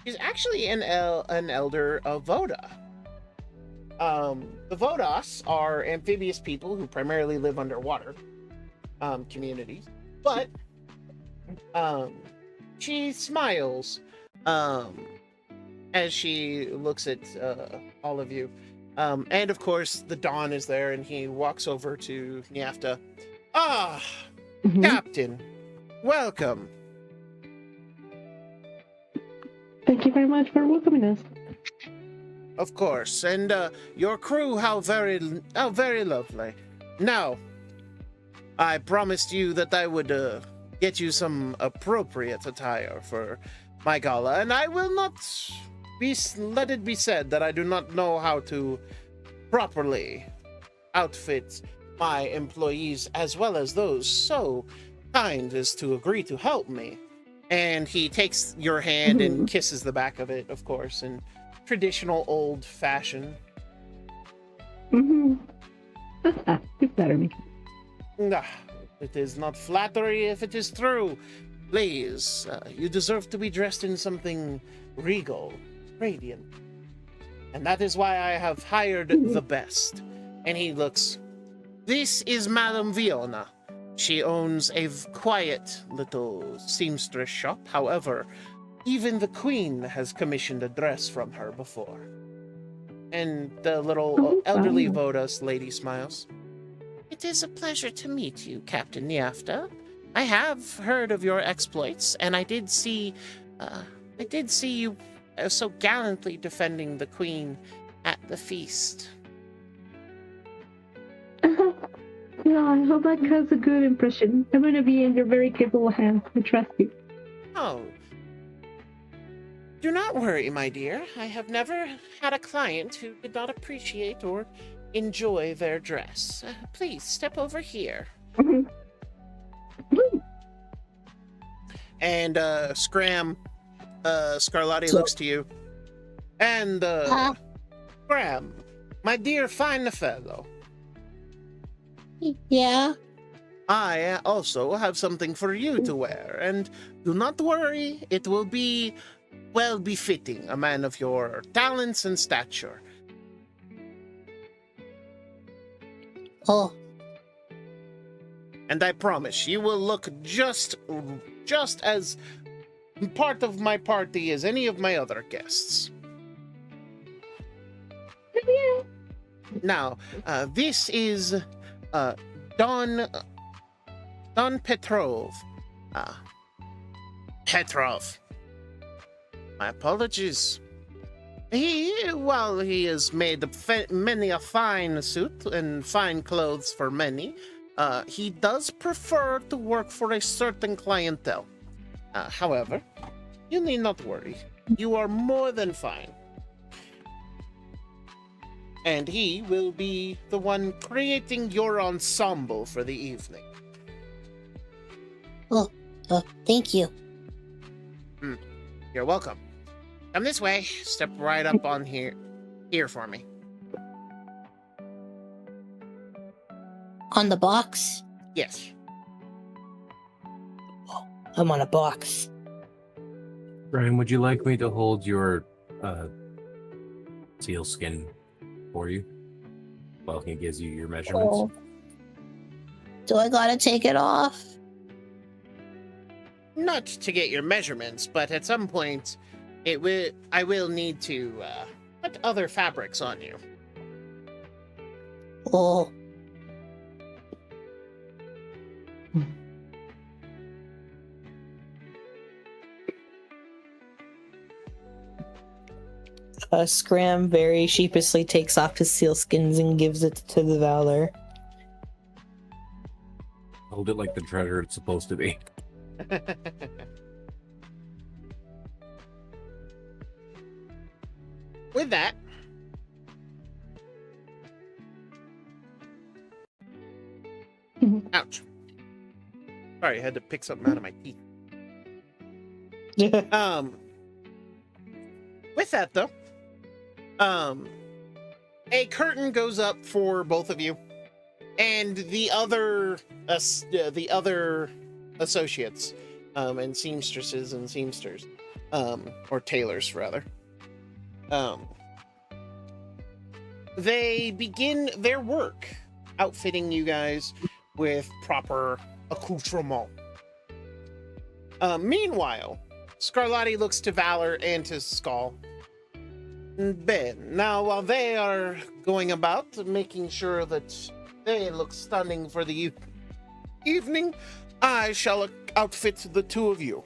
She's actually an elder of Voda. The Vodas are amphibious people who primarily live underwater, communities, but, she smiles, as she looks at, all of you. And of course, the Don is there, and he walks over to Niafta. Ah, Captain, welcome. Thank you very much for welcoming us. Of course, and your crew, how very lovely. Now, I promised you that I would get you some appropriate attire for my gala, and I will not let it be said that I do not know how to properly outfit my employees as well as those so kind as to agree to help me. And he takes your hand and kisses the back of it, of course, in traditional old fashion. You flatter me. It is not flattery if it is true. Please, you deserve to be dressed in something regal, radiant. And that is why I have hired the best. And he looks, this is Madame Viona. She owns a quiet little seamstress shop. However, even the queen has commissioned a dress from her before. And the little elderly Vodas lady smiles. It is a pleasure to meet you, Captain Niafta. I have heard of your exploits, and I did see you so gallantly defending the queen at the feast. Yeah, I hope that has a good impression. I'm going to be in your very capable hands. I trust you. Oh. Do not worry, my dear. I have never had a client who did not appreciate or enjoy their dress. Please, step over here. And, Scram, Scarlatti looks to you. And, Scram, my dear fine fellow. Yeah? I also have something for you to wear, and do not worry, it will be well befitting a man of your talents and stature. Oh. And I promise you will look just as part of my party as any of my other guests. Yeah. Now, this is Don Petrov. Petrov. My apologies. He has made many a fine suit and fine clothes for many, he does prefer to work for a certain clientele. However, you need not worry. You are more than fine. And he will be the one creating your ensemble for the evening. Thank you. You're welcome. Come this way. Step right up on here for me. On the box? Yes. I'm on a box. Ryan, would you like me to hold your seal skin for you while he gives you your measurements? Oh. Do I gotta take it off? Not to get your measurements, but at some point, I will need to put other fabrics on you. Oh. Scram very sheepishly takes off his sealskins and gives it to the Valor. Hold it like the treasure it's supposed to be. With that, ouch. Sorry, I had to pick something out of my teeth. With that though, a curtain goes up for both of you, and the other associates, and seamstresses and seamsters, or tailors rather. They begin their work outfitting you guys with proper accoutrement. Meanwhile, Scarlatti looks to Valor and to Skull. Ben, now while they are going about making sure that they look stunning for the evening, I shall outfit the two of you.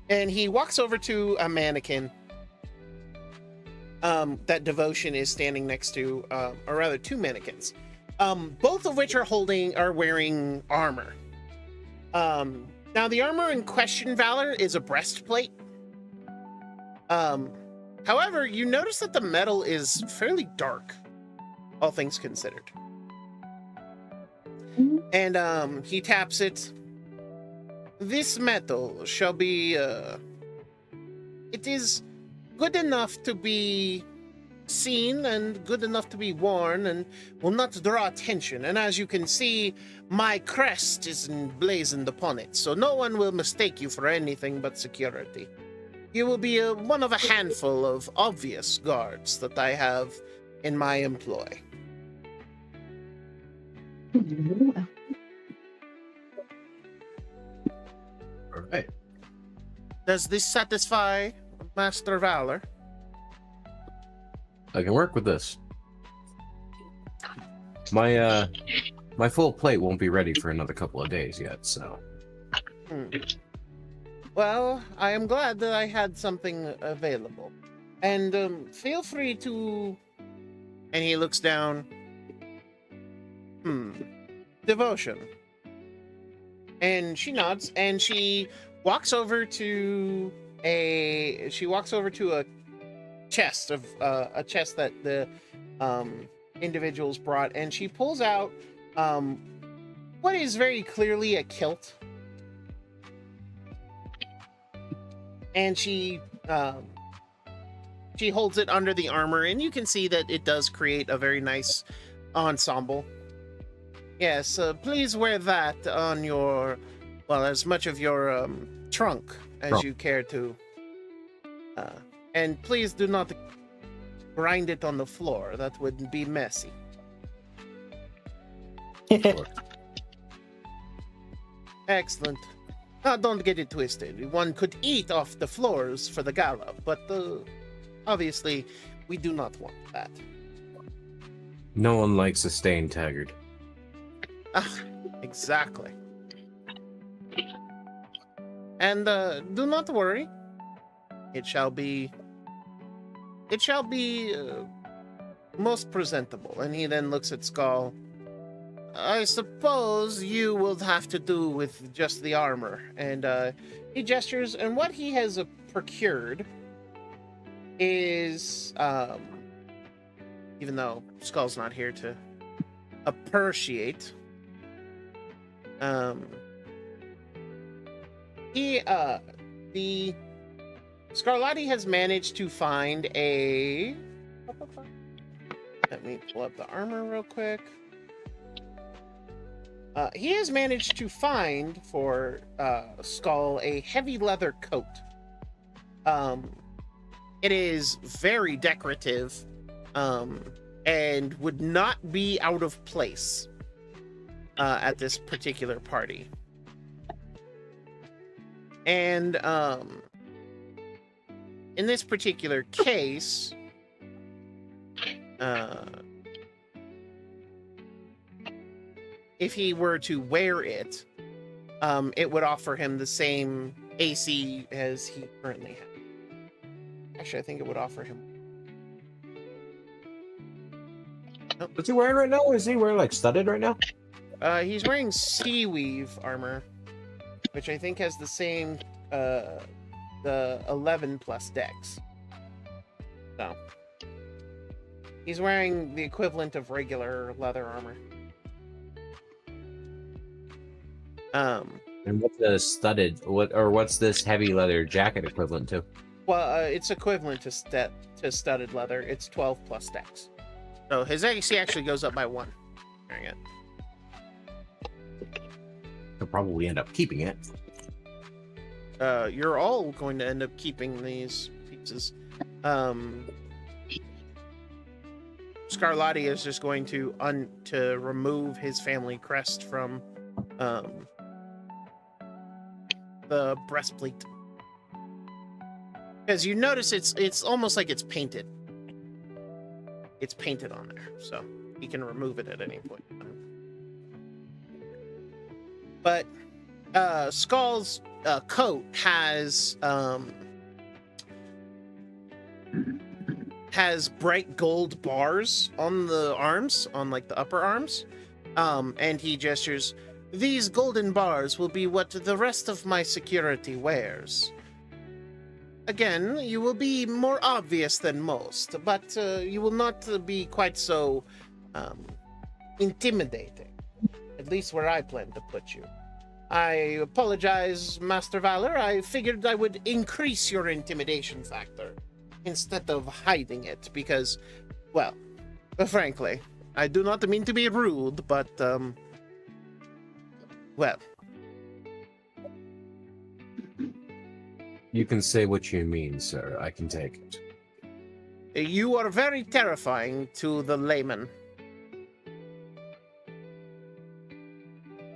And he walks over to a mannequin that Devotion is standing next to, or rather two mannequins, both of which are wearing armor. Now the armor in question, Valor, is a breastplate. However, you notice that the metal is fairly dark, all things considered. And he taps it. This metal shall be, it is good enough to be seen and good enough to be worn and will not draw attention. And as you can see, my crest is emblazoned upon it, so no one will mistake you for anything but security. You will be one of a handful of obvious guards that I have in my employ. All right. Does this satisfy Master Valor? I can work with this. My my full plate won't be ready for another couple of days yet, so. Well, I am glad that I had something available. And feel free to... And he looks down. Devotion. And she nods, and she walks over to a chest that the individuals brought, and she pulls out what is very clearly a kilt. And she holds it under the armor, and you can see that it does create a very nice ensemble. Yes, please wear that on your, well, as much of your trunk as you care to. And please do not grind it on the floor. That would be messy. Excellent. Don't get it twisted. One could eat off the floors for the gala, but obviously we do not want that. No one likes a stained taggart. Exactly. And do not worry. It shall be most presentable. And he then looks at Skull. I suppose you will have to do with just the armor. And he gestures, and what he has procured is, even though Skull's not here to appreciate, the Scarlatti has managed to find a... Let me pull up the armor real quick. He has managed to find for Skull a heavy leather coat. It is very decorative, and would not be out of place at this particular party. And in this particular case, if he were to wear it, it would offer him the same AC as he currently has. Actually, I think it would offer him. What's he wearing right now? Is he wearing like studded right now? He's wearing seaweave armor, which I think has the same, the 11 plus dex. So he's wearing the equivalent of regular leather armor. And what's the studded? What's this heavy leather jacket equivalent to? Well, it's equivalent to studded leather. It's 12 plus dex. So his AC actually goes up by 1. Wearing it. He'll probably end up keeping it. You're all going to end up keeping these pieces. Scarlatti is just going to remove his family crest from the breastplate. Because you notice it's almost like it's painted. It's painted on there, so he can remove it at any point. But Skull's coat has bright gold bars on the arms, on like the upper arms, and he gestures. These golden bars will be what the rest of my security wears. Again, you will be more obvious than most, but you will not be quite so intimidating. At least where I plan to put you. I apologize, Master Valor. I figured I would increase your intimidation factor instead of hiding it because, well, frankly, I do not mean to be rude, but, well. You can say what you mean, sir. I can take it. You are very terrifying to the layman.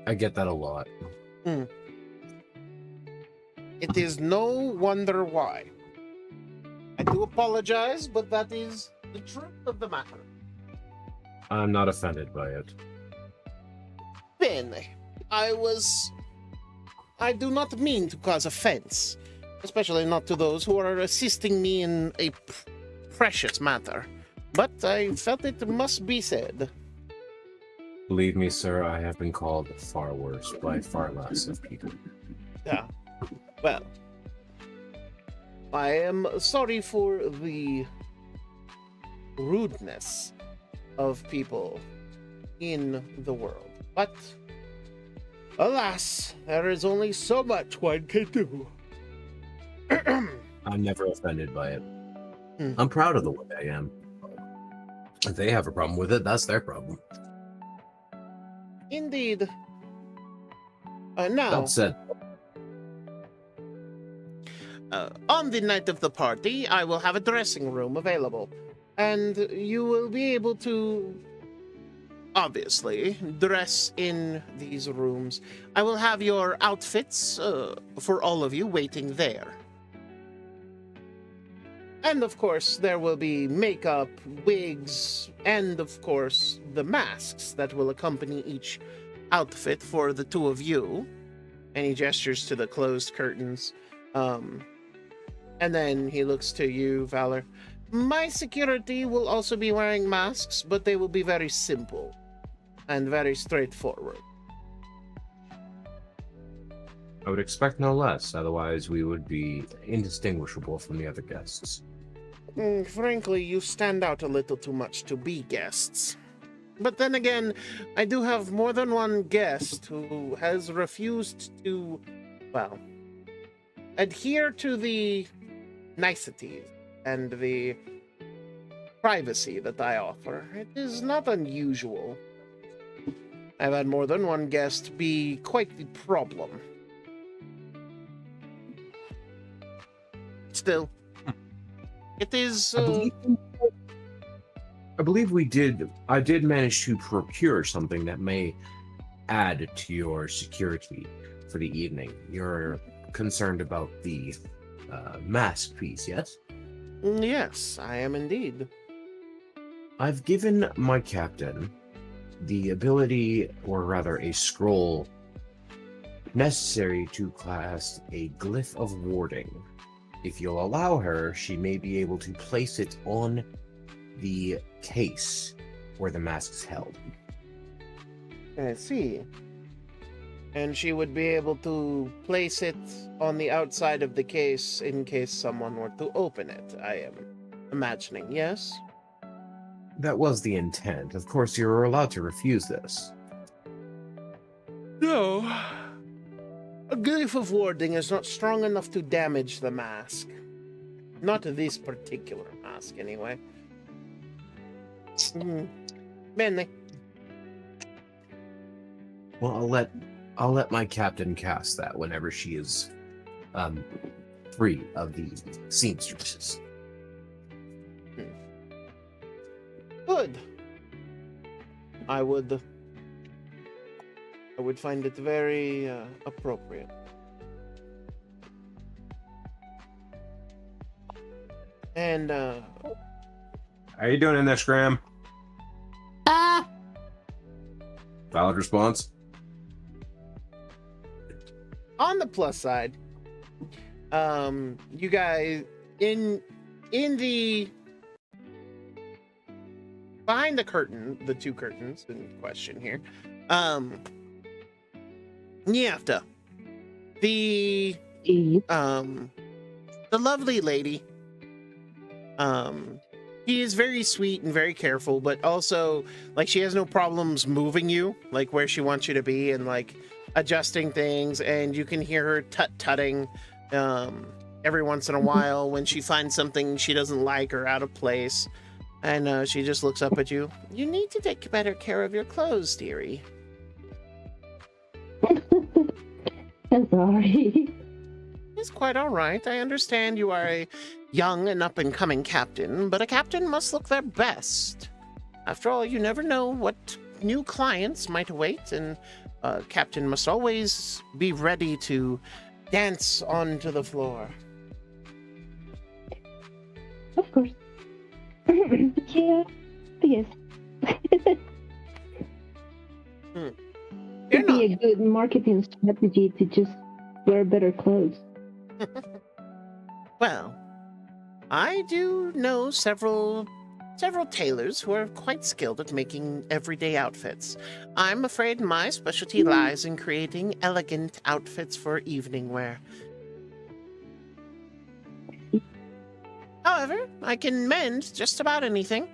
I get that a lot. It is no wonder why. I do apologize, but that is the truth of the matter. I'm not offended by it. Bene, I do not mean to cause offense, especially not to those who are assisting me in a precious matter, but I felt it must be said. Believe me, sir, I have been called far worse by far less of people. Yeah. Well, I am sorry for the rudeness of people in the world, but alas, there is only so much one can do. I'm never offended by it. I'm proud of the way I am. If they have a problem with it, that's their problem. Indeed. Now, That said, on the night of the party, I will have a dressing room available, and you will be able to, obviously, dress in these rooms. I will have your outfits for all of you waiting there. And of course, there will be makeup, wigs, and of course, the masks that will accompany each outfit for the two of you. And he gestures to the closed curtains. And then he looks to you, Valor. My security will also be wearing masks, but they will be very simple and very straightforward. I would expect no less, otherwise we would be indistinguishable from the other guests. Frankly, you stand out a little too much to be guests. But then again, I do have more than one guest who has refused to, well, adhere to the niceties and the privacy that I offer. It is not unusual. I've had more than one guest be quite the problem. Still, it is. I believe we did. I did manage to procure something that may add to your security for the evening. You're concerned about the mask piece, yes? Yes, I am indeed. I've given my captain the ability, or rather a scroll, necessary to cast a glyph of warding. If you'll allow her, she may be able to place it on the case where the mask is held. I see. And she would be able to place it on the outside of the case in case someone were to open it, I am imagining, yes? That was the intent. Of course, you're allowed to refuse this. No. A glyph of warding is not strong enough to damage the mask. Not this particular mask, anyway. Bene. Well, I'll let my captain cast that whenever she is free of the seamstresses. Good. I would find it very appropriate. And How you doing in there, Scram? Valid response. on the plus side, you guys in the behind the curtain, the two curtains in question here, Nyafta, the lovely lady, she is very sweet and very careful, but also like she has no problems moving you like where she wants you to be and like adjusting things, and you can hear her tut-tutting every once in a while when she finds something she doesn't like or out of place, and she just looks up at you. You need to take better care of your clothes, dearie. I'm sorry. It's quite all right. I understand you are a young and up-and-coming captain, but a captain must look their best. After all, you never know what new clients might await, and a captain must always be ready to dance onto the floor. Of course. Yeah, yes. It'd be a good marketing strategy to just wear better clothes. Well, I do know several tailors who are quite skilled at making everyday outfits. I'm afraid my specialty lies in creating elegant outfits for evening wear. However, I can mend just about anything.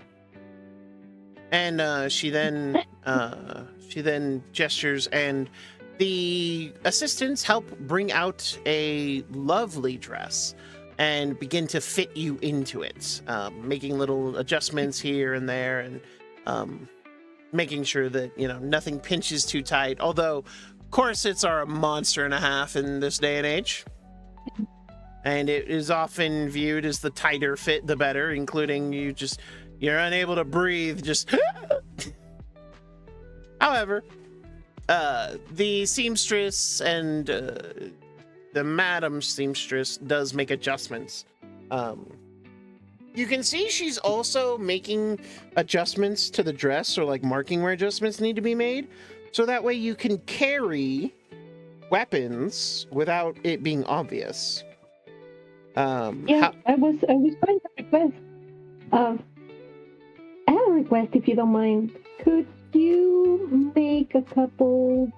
And she then gestures, and the assistants help bring out a lovely dress and begin to fit you into it, making little adjustments here and there, and making sure that, you know, nothing pinches too tight. Although corsets are a monster and a half in this day and age, and it is often viewed as the tighter fit, the better, including you're unable to breathe, just... However, the seamstress and the madam seamstress does make adjustments. You can see she's also making adjustments to the dress, or like marking where adjustments need to be made, so that way you can carry weapons without it being obvious. I was going to request. I have a request, if you don't mind. Could you make a couple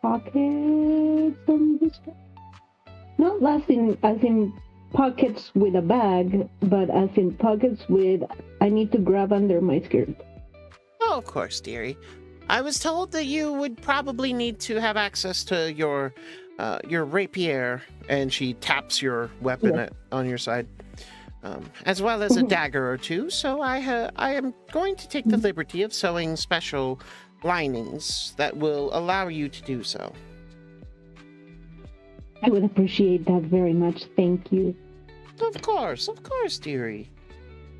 pockets on this one? Not as in pockets with a bag, but as in pockets with I need to grab under my skirt. Oh, of course, dearie. I was told that you would probably need to have access to your rapier, and she taps your weapon on your side, as well as a dagger or two. So I am going to take the liberty of sewing special linings that will allow you to do so. I would appreciate that very much. Thank you. Of course, dearie.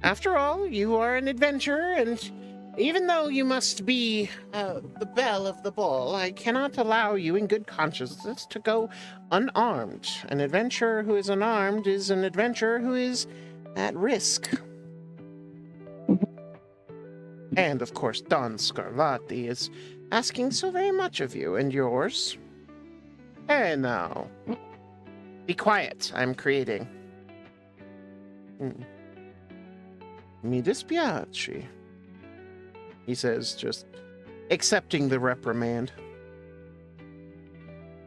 After all, you are an adventurer, and even though you must be the belle of the ball, I cannot allow you in good conscience to go unarmed. An adventurer who is unarmed is an adventurer who is at risk. And, of course, Don Scarlatti is asking so very much of you and yours. Hey, now. Be quiet. I'm creating. Mi dispiace, he says, just accepting the reprimand.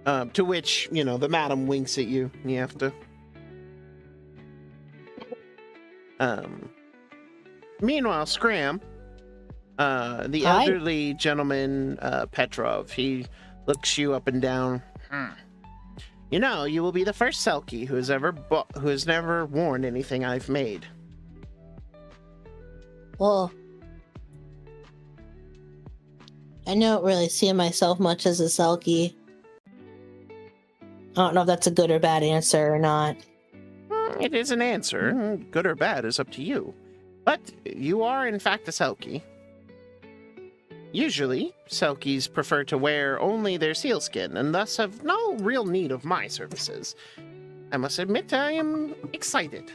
To which, the madam winks at you. You have to... Meanwhile, Scram, the Hi. elderly gentleman, Petrov, he looks you up and down. You will be the first Selkie who has never worn anything I've made. Well, I don't really see myself much as a Selkie. I don't know if that's a good or bad answer or not. It is an answer. Good or bad is up to you. But you are, in fact, a Selkie. Usually, Selkies prefer to wear only their sealskin, and thus have no real need of my services. I must admit, I am excited.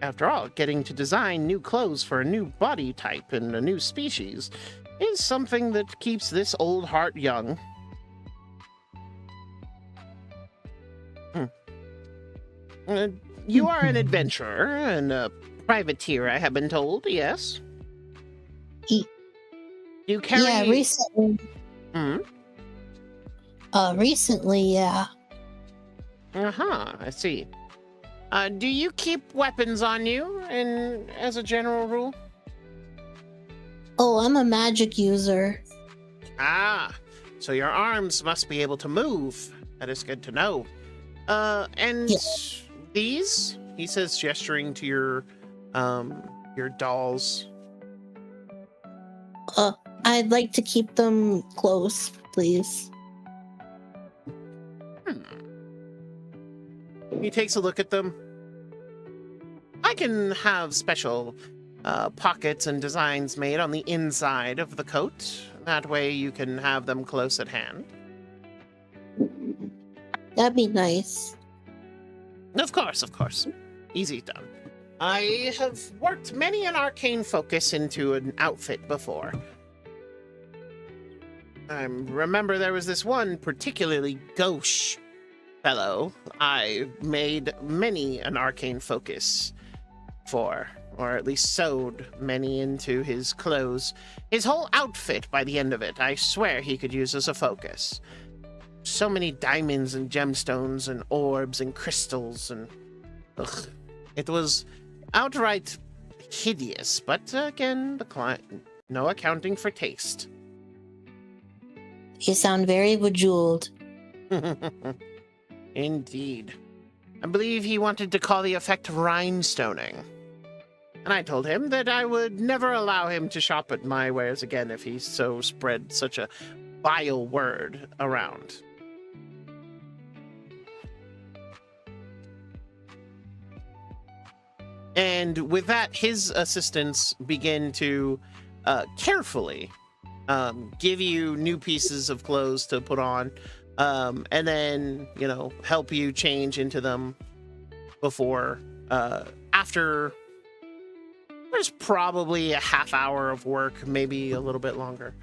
After all, getting to design new clothes for a new body type and a new species is something that keeps this old heart young. You are an adventurer and a privateer, I have been told, yes? You carry... Yeah, recently. Recently, yeah. I see. Do you keep weapons on you, as a general rule? Oh, I'm a magic user. Ah, so your arms must be able to move. That is good to know. And these? He says, gesturing to your dolls. I'd like to keep them close, please. He takes a look at them. I can have special pockets and designs made on the inside of the coat. That way you can have them close at hand. That'd be nice. Of course. Easy done. I have worked many an arcane focus into an outfit before. I remember there was this one particularly gauche fellow I made many an arcane focus for, or at least sewed many into his clothes. His whole outfit by the end of it, I swear he could use as a focus. So many diamonds and gemstones and orbs and crystals and... Ugh. It was outright hideous, but again, the client, no accounting for taste. You sound very bejeweled. Indeed. I believe he wanted to call the effect rhinestoning. And I told him that I would never allow him to shop at my wares again if he so spread such a vile word around. And with that, his assistants begin to carefully give you new pieces of clothes to put on, and then, help you change into them before, after there's probably a half hour of work, maybe a little bit longer.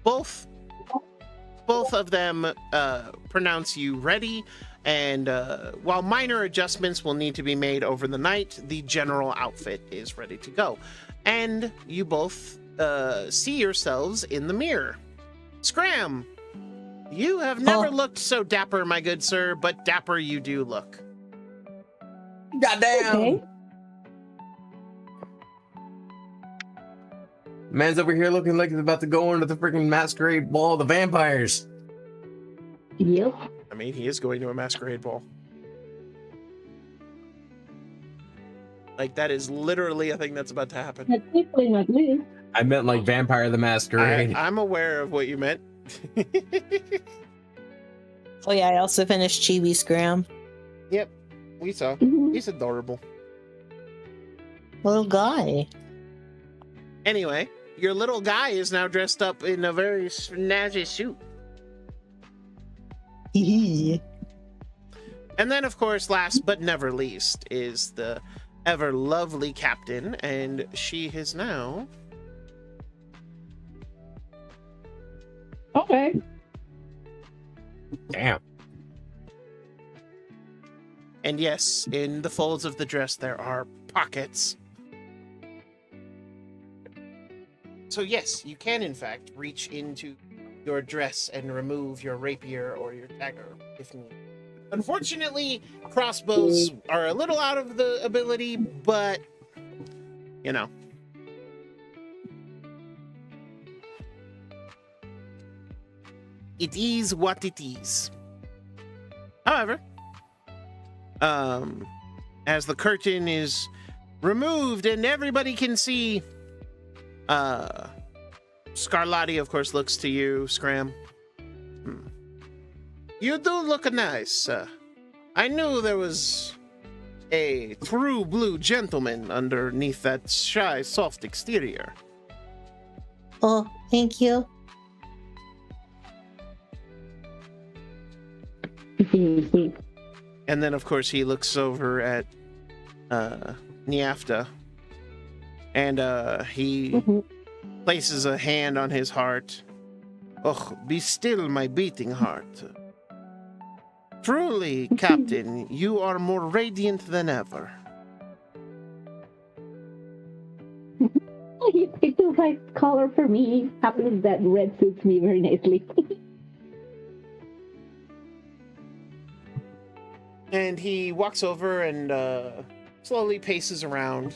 Both of them pronounce you ready. And while minor adjustments will need to be made over the night, the general outfit is ready to go. And you both see yourselves in the mirror. Scram, you have never looked so dapper, my good sir, but dapper you do look. Goddamn. Okay. Man's over here looking like he's about to go into the freaking masquerade ball of the vampires. Yep. I mean, he is going to a masquerade ball. Like, that is literally a thing that's about to happen. That's definitely not me. I meant like Vampire the Masquerade. I'm aware of what you meant. Oh yeah, I also finished Chibi Scram. Yep, we saw. Mhm. He's adorable. Little guy. Anyway, your little guy is now dressed up in a very snazzy suit. Hee. And then, of course, last but never least, is the ever lovely captain, and she is now... Okay. Damn. And yes, in the folds of the dress there are pockets. So yes, you can in fact reach into your dress and remove your rapier or your dagger if needed. Unfortunately, crossbows are a little out of the ability, but you know. It is what it is. However, as the curtain is removed and everybody can see, Scarlatti, of course, looks to you, Scram. You do look nice. I knew there was a true blue gentleman underneath that shy, soft exterior. Oh, thank you. And then, of course, he looks over at Niafta, and he places a hand on his heart. Oh, be still, my beating heart. Truly, Captain, you are more radiant than ever. You picked the right color for me. Happens that red suits me very nicely. And he walks over and slowly paces around.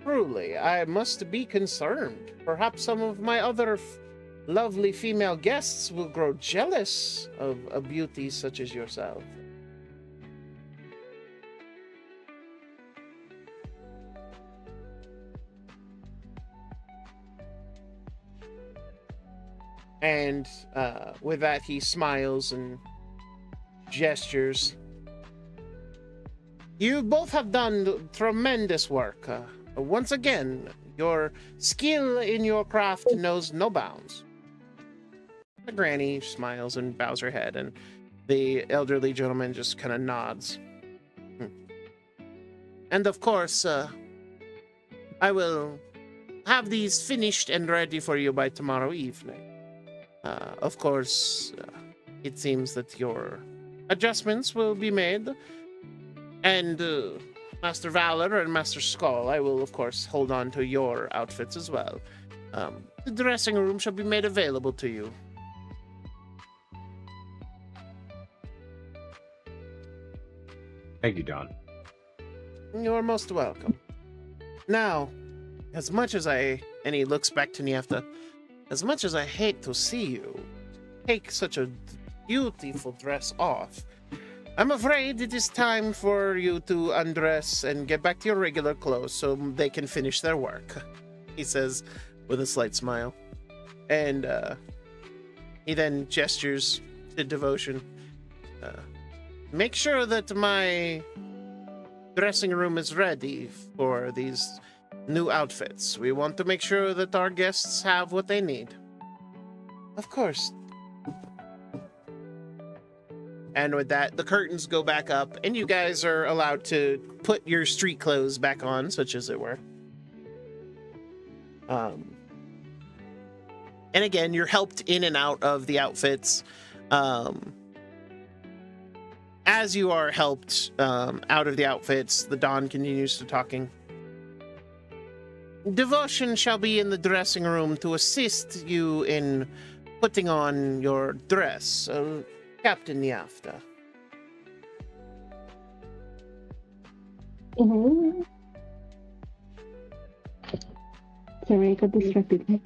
Truly, I must be concerned. Perhaps some of my other lovely female guests will grow jealous of a beauty such as yourself. And with that, he smiles and gestures. You both have done tremendous work. Once again, your skill in your craft knows no bounds. The granny smiles and bows her head, and the elderly gentleman just kind of nods. And of course, I will have these finished and ready for you by tomorrow evening. Of course, it seems that your adjustments will be made, and Master Valor and Master Skull, I will, of course, hold on to your outfits as well. The dressing room shall be made available to you. Thank you, Don. You're most welcome. Now, as much as and he looks back to Niefta, as much as I hate to see you take such a beautiful dress off, I'm afraid it is time for you to undress and get back to your regular clothes so they can finish their work, he says with a slight smile. And he then gestures to Devotion. Make sure that my dressing room is ready for these new outfits. We want to make sure that our guests have what they need. Of course. And with that, the curtains go back up, and you guys are allowed to put your street clothes back on, such as it were. And again, you're helped in and out of the outfits. As you are helped out of the outfits, the Don continues to talking. Devotion shall be in the dressing room to assist you in putting on your dress, Captain Niafta. Sorry, I got distracted.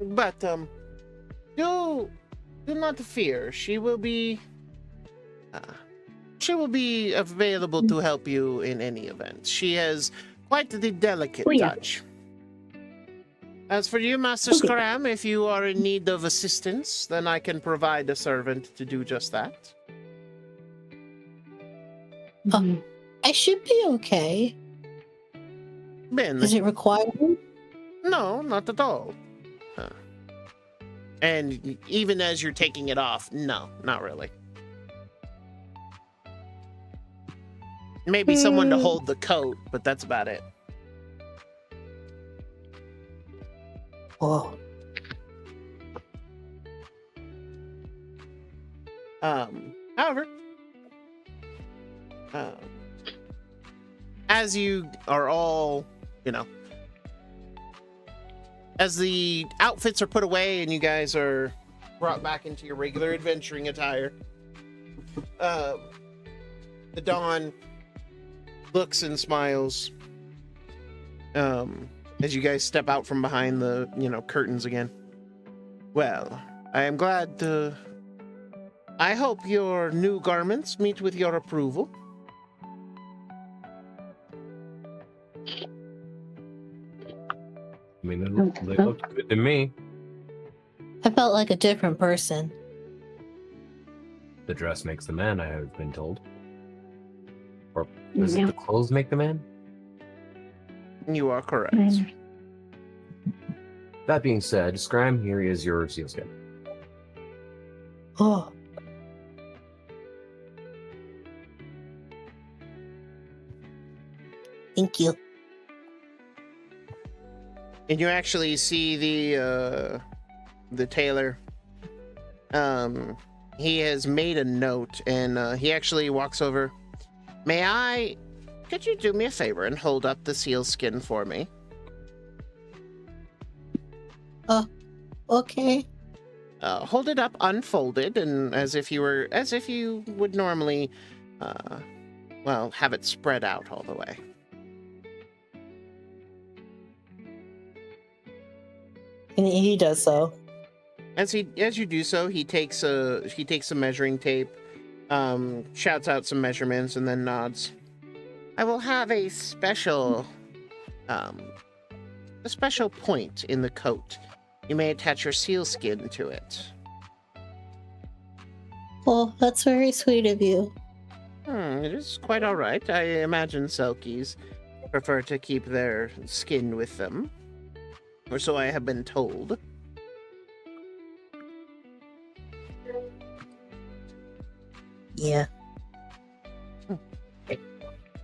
But, do do not fear. She will be available to help you in any event. She has quite the delicate Oh, yeah. touch. As for you, Master Okay. Scram, if you are in need of assistance, then I can provide a servant to do just that. Mhm. I should be okay. Ben, Is it required? no, not at all. And even as you're taking it off, no, not really. Maybe someone to hold the coat, but that's about it. Oh, However, as you are all, as the outfits are put away and you guys are brought back into your regular adventuring attire, the Dawn looks and smiles as you guys step out from behind the, curtains again. Well, I am glad to... I hope your new garments meet with your approval. I mean, they look good to me. I felt like a different person. The dress makes the man, I have been told. Or does Yeah. the clothes make the man? You are correct. Mm. That being said, Scram, here is your sealskin. Oh. Thank you. And you actually see the tailor. He has made a note, and he actually walks over. Could you do me a favor and hold up the sealskin for me? Okay. Hold it up unfolded, and as if you would normally, have it spread out all the way. And he does so. As you do so, he takes some measuring tape, shouts out some measurements, and then nods. I will have a special point in the coat. You may attach your sealskin to it. Well, that's very sweet of you. It is quite all right. I imagine Selkies prefer to keep their skin with them, or so I have been told. Yeah.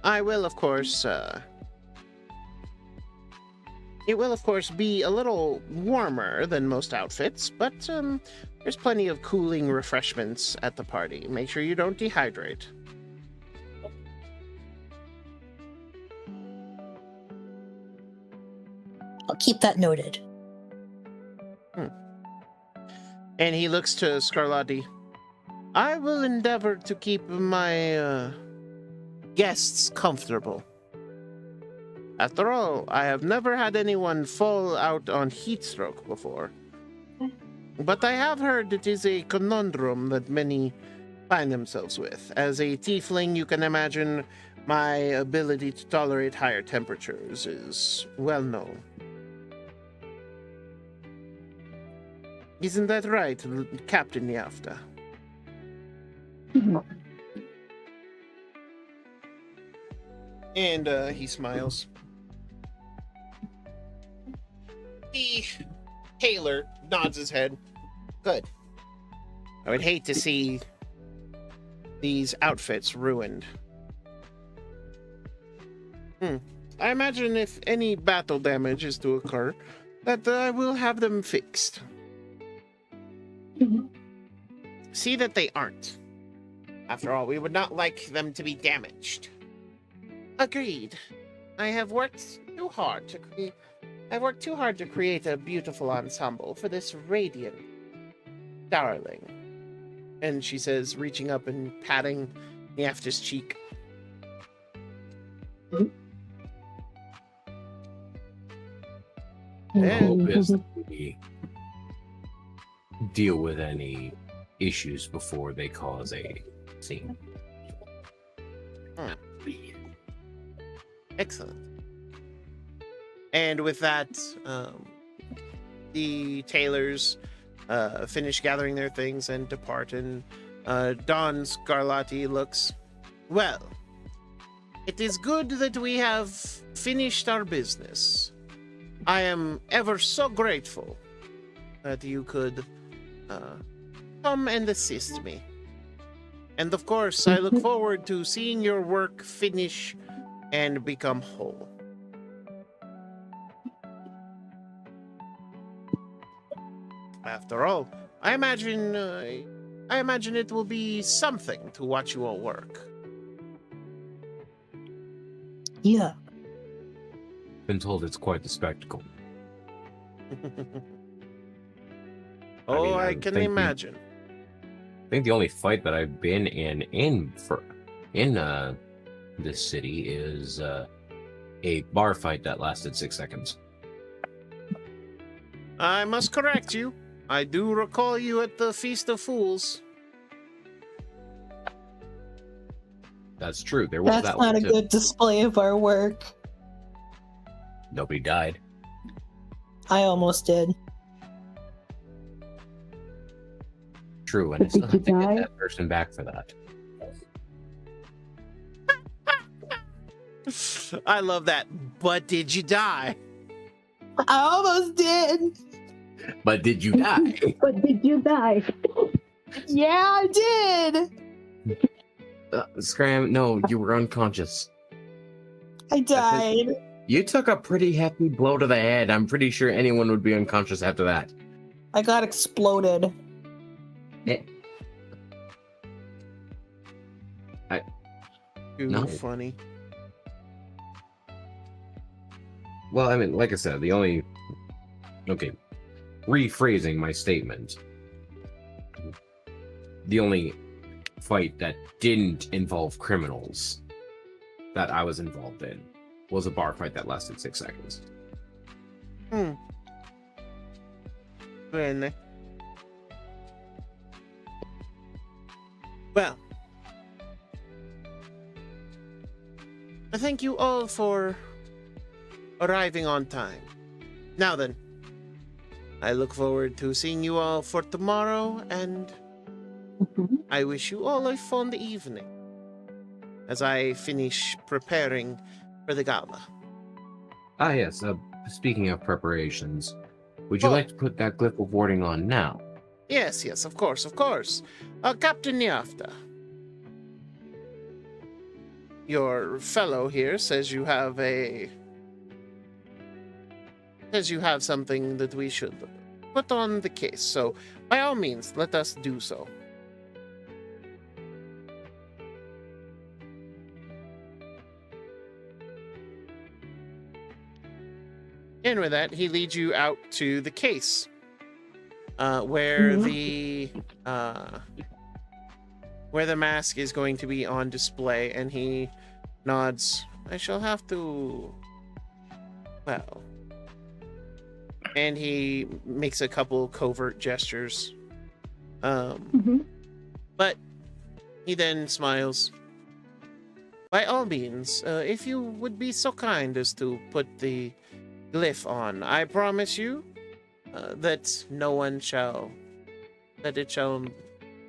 I will, of course, it will, of course, be a little warmer than most outfits, but there's plenty of cooling refreshments at the party. Make sure you don't dehydrate. I'll keep that noted. And he looks to Scarlatti. I will endeavor to keep my guests comfortable. After all, I have never had anyone fall out on heat stroke before. But I have heard it is a conundrum that many find themselves with. As a tiefling, you can imagine my ability to tolerate higher temperatures is well known. Isn't that right, Captain Yafta? Mhm. And he smiles. The tailor nods his head. Good. I would hate to see these outfits ruined. I imagine if any battle damage is to occur, that I will have them fixed. Mhm. See that they aren't. After all, we would not like them to be damaged. Agreed. I have worked too hard to create a beautiful ensemble for this radiant darling. And she says, reaching up and patting Yafta's cheek. The hope is Mhm. that we deal with any issues before they cause a scene. Excellent. And with that, the tailors finish gathering their things and depart, and Don Scarlatti looks, well, it is good that we have finished our business. I am ever so grateful that you could come and assist me. And of course, I look forward to seeing your work finish and become whole. After all, I imagine it will be something to watch you all work. Yeah. Been told it's quite the spectacle. Oh, mean, I I can think imagine. I think the only fight that I've been in this city is a bar fight that lasted 6 seconds. I must correct you. I do recall you at the Feast of Fools. That's true. There was That's that not one a too. good display of our work. Nobody died. I almost did. True, and I still Did have to you get die? that person back for that. I love that. But did you die? I almost did. But did you die? But did you die? Yeah, I did. Scram, no, you were unconscious. I died. You took a pretty hefty blow to the head. I'm pretty sure anyone would be unconscious after that. I got exploded. Too No. funny. Well, I mean, like I said, okay, rephrasing my statement. The only fight that didn't involve criminals that I was involved in was a bar fight that lasted 6 seconds. Bene. Well, I thank you all for arriving on time. Now then, I look forward to seeing you all for tomorrow, and I wish you all a fond evening as I finish preparing for the gala. Ah, yes, speaking of preparations, would you Oh. like to put that glyph of warding on now? Yes, of course, of course. Captain Niafta, your fellow here says you have something that we should put on the case. So, by all means, let us do so. And with that, he leads you out to the case, where the mask is going to be on display, and he nods. I shall have to, well, and he makes a couple covert gestures. But he then smiles. By all means, if you would be so kind as to put the glyph on, I promise you that it shall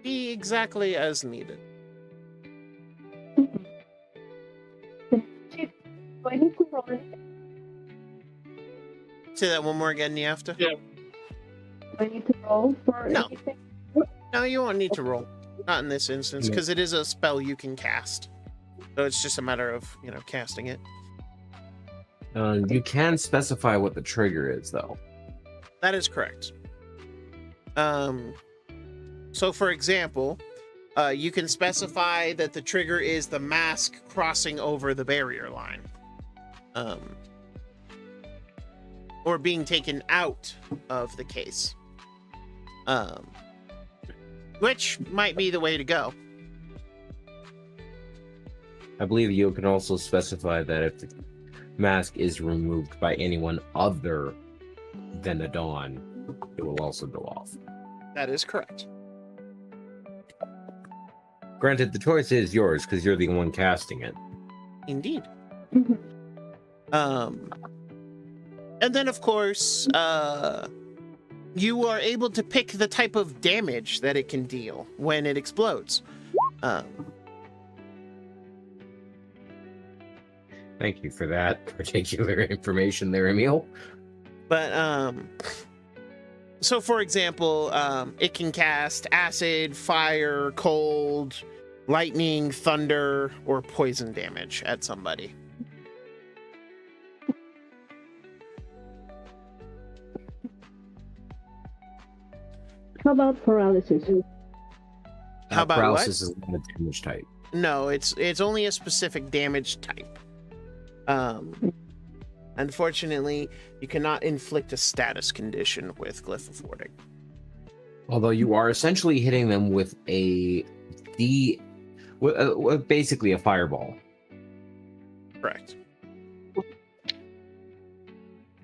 be exactly as needed. Do I need to roll it? Say that one more again, Niafta? Do I need to roll for No. anything? No, you won't need to roll. Not in this instance, because it is a spell you can cast. So it's just a matter of, casting it. You can specify what the trigger is, though. That is correct. So for example, you can specify that the trigger is the mask crossing over the barrier line. Or being taken out of the case. Which might be the way to go. I believe you can also specify that if the mask is removed by anyone other than the Dawn, it will also go off. That is correct. Granted, the choice is yours because you're the one casting it. Indeed. Mhm. And then, of course, you are able to pick the type of damage that it can deal when it explodes. Thank you for that particular information there, Emil. But, so for example, it can cast acid, fire, cold, lightning, thunder, or poison damage at somebody. How about paralysis? How about paralysis what? is not a damage type. No, it's only a specific damage type. Unfortunately, you cannot inflict a status condition with Glyph of Warding. Although you are essentially hitting them with basically a fireball. Correct.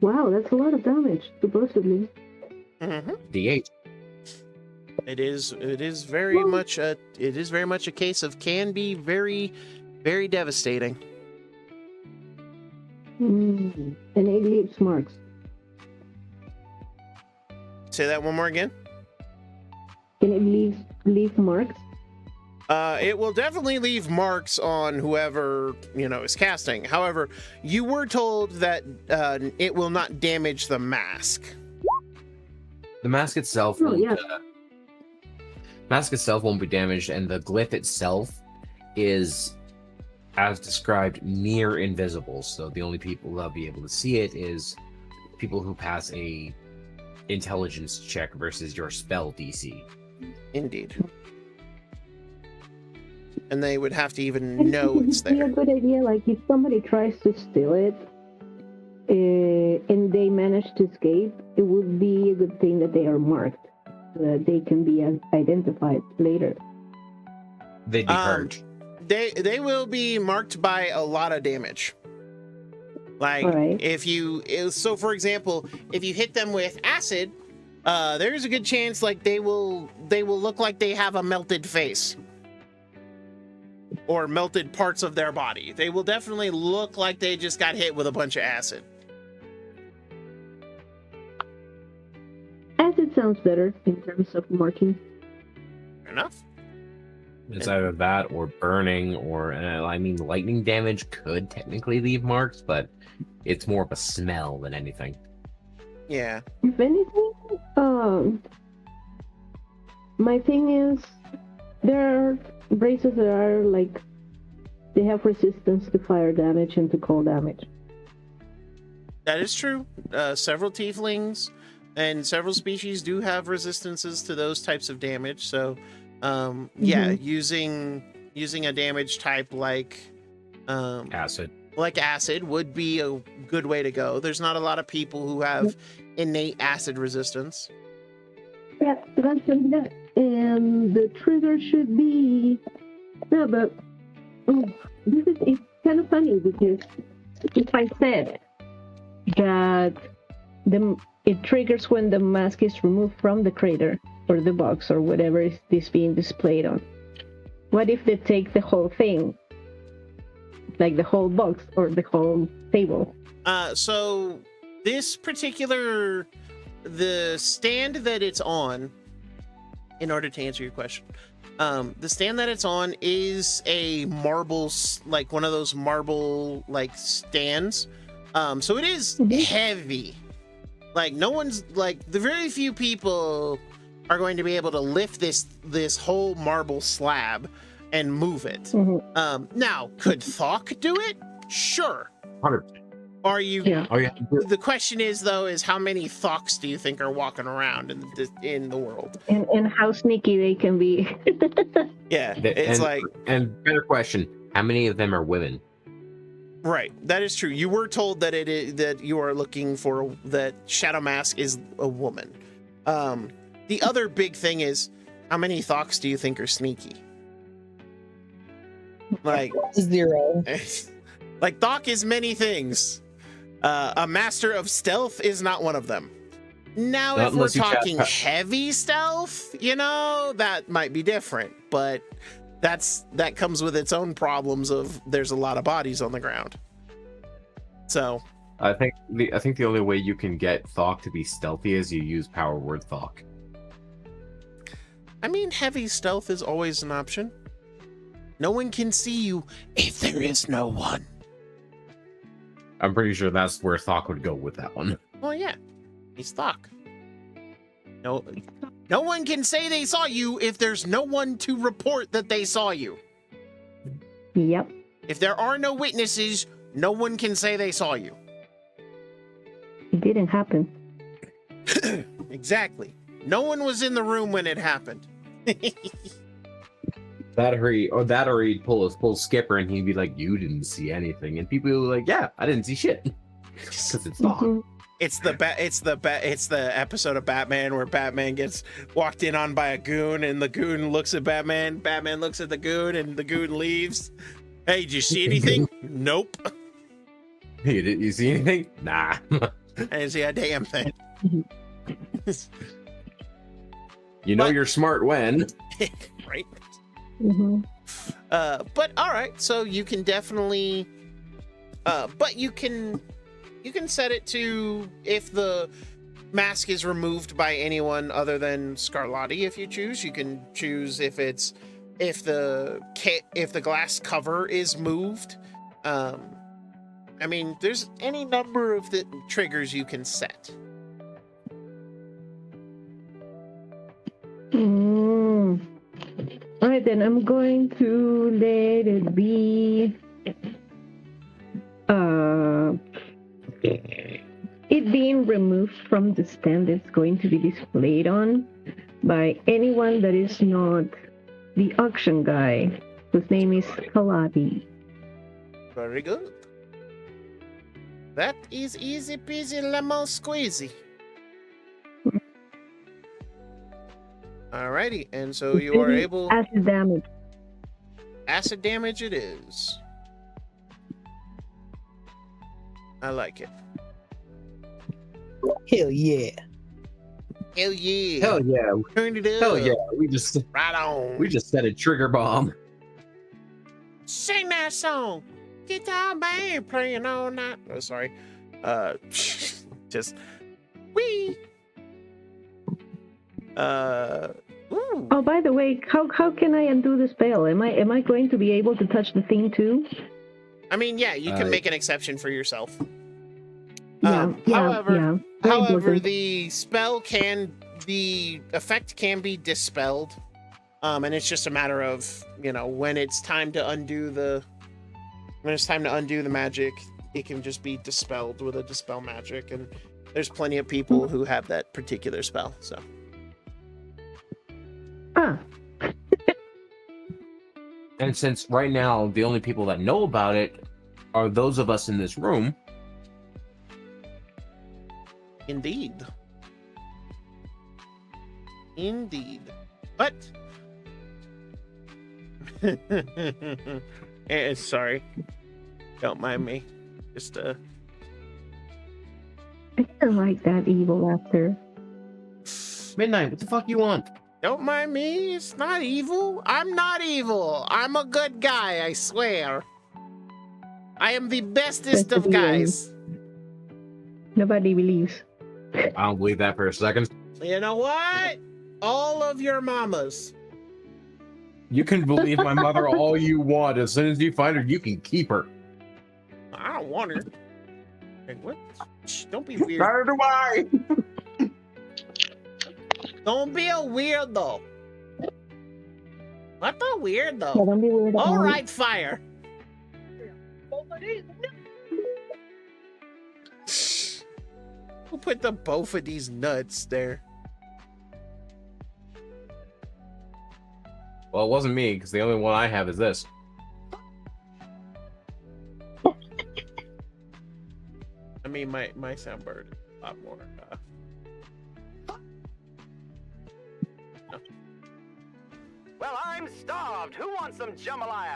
Wow, that's a lot of damage, supposedly. Mm-hmm. D8. It is very much a case of can be very, very devastating. And it leaves marks. Say that one more again. Can it leave marks? It will definitely leave marks on whoever, is casting. However, you were told that it will not damage the mask. The mask itself won't be damaged, and the glyph itself is, as described, near invisible. So the only people that'll be able to see it is people who pass a intelligence check versus your spell DC. Indeed. And they would have to even know it's It would be there. a good idea, like if somebody tries to steal it and they manage to escape, it would be a good thing that they are marked so that they can be identified later. They'd be hurt. They will be marked by a lot of damage. Like, Alright. so for example, if you hit them with acid, there's a good chance like they will look like they have a melted face. Or melted parts of their body. They will definitely look like they just got hit with a bunch of acid. Acid sounds better in terms of marking. Fair enough. It's either that or burning, or lightning damage could technically leave marks, but it's more of a smell than anything. Yeah. If anything, my thing is there are races that are like they have resistance to fire damage and to cold damage. That is true. Several tieflings and several species do have resistances to those types of damage. So, yeah, using a damage type like Acid. like acid would be a good way to go. There's not a lot of people who have innate acid resistance. Yeah, that's that. And the trigger should be but it's kind of funny because if I said that it triggers when the mask is removed from the crater or the box or whatever is being displayed on. What if they take the whole thing? Like the whole box or the whole table? So this particular, the stand that it's on, in order to answer your question, the stand that it's on is a marble, like one of those marble like stands. So it is heavy. Like no one's like the very few people are going to be able to lift this whole marble slab and move it. Now, could Thok do it? Sure. 100%. Are you? Yeah. Oh, yeah. The question is though, is how many Thoks do you think are walking around in the world? And how sneaky they can be. Yeah, it's And better question: how many of them are women? Right, that is true. You were told that that you are looking for that Shadow Mask is a woman. The other big thing is how many Thoks do you think are sneaky? Like 0. like Thok is many things. A master of stealth is not one of them. Now, if we're talking heavy stealth, that might be different. But that comes with its own problems of there's a lot of bodies on the ground. So I think the only way you can get Thok to be stealthy is you use power word Thok. I mean, heavy stealth is always an option. No one can see you if there is no one. I'm pretty sure that's where Thok would go with that one. Well, yeah, he's Thok. No one can say they saw you if there's no one to report that they saw you. Yep. If there are no witnesses, no one can say they saw you. It didn't happen. Exactly. No one was in the room when it happened. That or he'd pull Skipper and he'd be like, "You didn't see anything," and people would be like, "Yeah, I didn't see shit," because it's Thok. Mhm. It's the episode of Batman where Batman gets walked in on by a goon and the goon looks at Batman. Batman looks at the goon and the goon leaves. Hey, did you see anything? Nope. Hey, did you see anything? Nah. I didn't see a damn thing. You know But- you're smart when. Right? Mhm. But all right, so you can definitely but you can set it to if the mask is removed by anyone other than Scarlatti. If you choose, you can choose if the glass cover is moved. I mean, there's any number of the triggers you can set. All right, then I'm going to let it be. It being removed from the stand it's going to be displayed on by anyone that is not the auction guy, whose name is Kaladi. Very good. That is easy peasy lemon squeezy. Alrighty, and so you are able. Acid damage. Acid damage it is. I like it. Hell yeah. Hell yeah. Hell yeah. Turn it up. Hell yeah. We just set a trigger bomb. Sing that song. Guitar band playing all night. Oh, sorry. Just wee. Ooh. Oh, by the way, how can I undo the spell? Am I going to be able to touch the thing too? I mean, yeah, you can make an exception for yourself. However, the effect can be dispelled. And it's just a matter of, when it's time to undo the magic, it can just be dispelled with a dispel magic. And there's plenty of people who have that particular spell, so. And since right now the only people that know about it are those of us in this room. Indeed. But sorry. Don't mind me. Just I don't like that evil laughter. Midnight, what the fuck you want? don't mind me. It's not evil. I'm not evil. I'm a good guy, I swear. I am the bestest of guys. Nobody believes. I don't believe that for a second. You know what? All of your mamas. You can believe my mother all you want. As soon as you find her, you can keep her. I don't want her. Hey, what? Shh, don't be weird. Neither do I. Don't be a weirdo. What a weirdo. Yeah, don't be weird. All right, fire. Who put the both of these nuts there? Well, it wasn't me, because the only one I have is this. I mean, my soundboard is a lot more. No. Well, I'm starved. Who wants some jambalaya?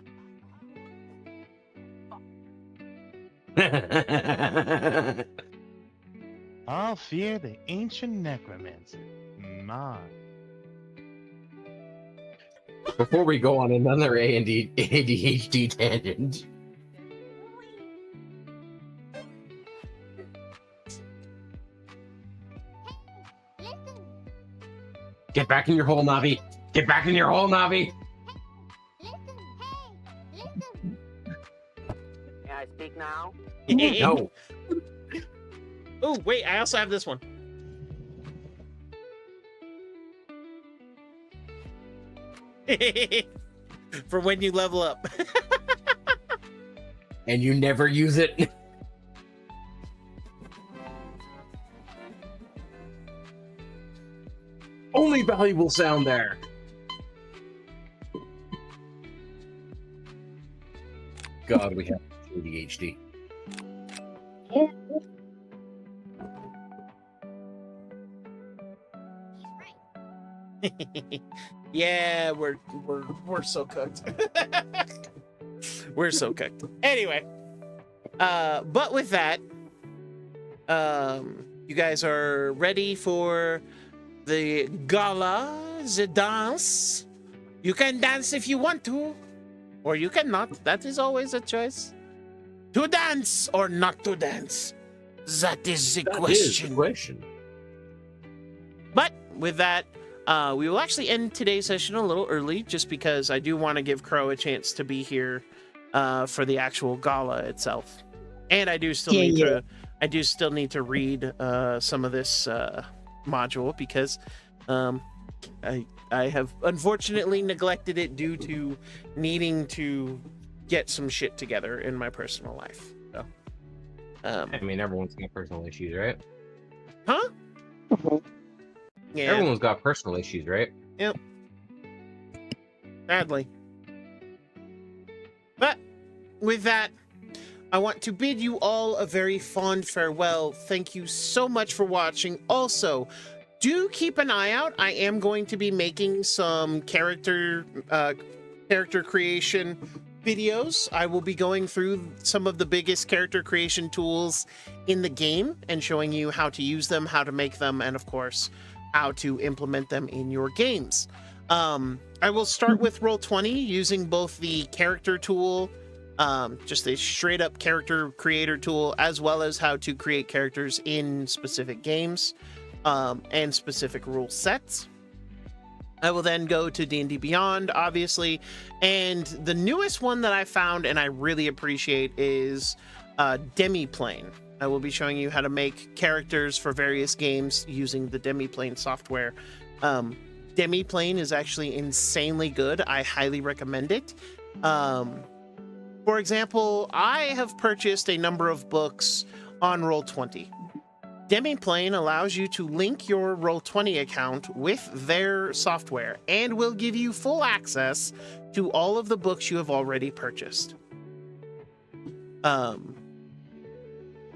All fear the ancient necromancer. My. Before we go on another ADHD tangent. Get back in your hole, Navi. Get back in your hole, Navi. May I speak now? No. Oh, wait, I also have this one. For when you level up. And you never use it. Only valuable sound there. God, we have ADHD. Yeah, we're so cooked. We're so cooked. Anyway, but with that, you guys are ready for the gala, the dance. You can dance if you want to, or you cannot. That is always a choice. To dance or not to dance. That is the question. But with that, we will actually end today's session a little early, just because I do want to give Crow a chance to be here for the actual gala itself, and I do still need to read some of this module, because I have unfortunately neglected it due to needing to get some shit together in my personal life. So, I mean, everyone's got personal issues, right? Huh? Yeah. Everyone's got personal issues, right? Yep. Sadly. But with that, I want to bid you all a very fond farewell. Thank you so much for watching. Also, do keep an eye out. I am going to be making some character creation videos. I will be going through some of the biggest character creation tools in the game and showing you how to use them, how to make them, and of course, how to implement them in your games. I will start with Roll20 using both the character tool, just a straight up character creator tool, as well as how to create characters in specific games and specific rule sets. I will then go to D&D Beyond, obviously, and the newest one that I found and I really appreciate is Demiplane. I will be showing you how to make characters for various games using the Demiplane software. Demiplane is actually insanely good. I highly recommend it. For example, I have purchased a number of books on Roll20. Demiplane allows you to link your Roll20 account with their software and will give you full access to all of the books you have already purchased.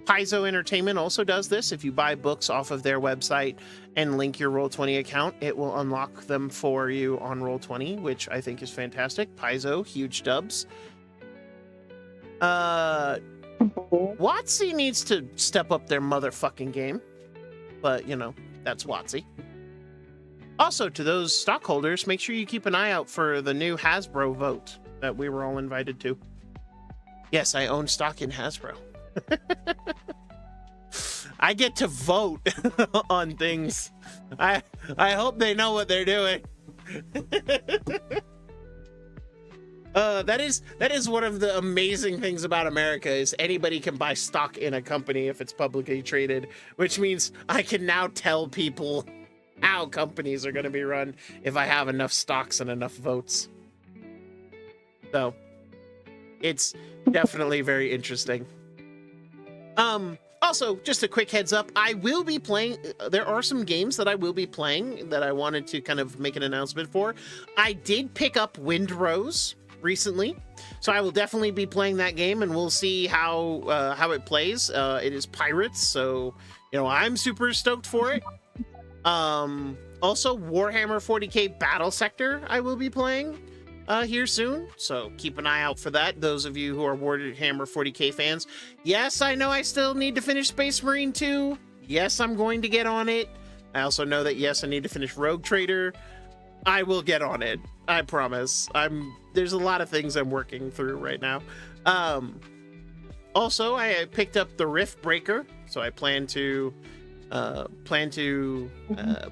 Paizo Entertainment also does this. If you buy books off of their website and link your Roll20 account, it will unlock them for you on Roll20, which I think is fantastic. Paizo, huge dubs. WotC needs to step up their motherfucking game, but you know, that's WotC. Also, to those stockholders, make sure you keep an eye out for the new Hasbro vote that we were all invited to. Yes, I own stock in Hasbro. I get to vote on things. I hope they know what they're doing. That is one of the amazing things about America is anybody can buy stock in a company if it's publicly traded, which means I can now tell people how companies are going to be run if I have enough stocks and enough votes. So it's definitely very interesting. Also, just a quick heads up, I will be playing, there are some games that I will be playing that I wanted to kind of make an announcement for. I did pick up Windrose recently, so I will definitely be playing that game, and we'll see how it plays. It is pirates, so you know I'm super stoked for it. Also, Warhammer 40k Battle Sector I will be playing here soon, so keep an eye out for that. Those of you who are Warhammer 40k fans, yes, I know I still need to finish Space Marine 2. Yes, I'm going to get on it. I also know that yes, I need to finish Rogue Trader. I will get on it. I promise. There's a lot of things I'm working through right now. Also, I picked up the Rift Breaker, so I plan to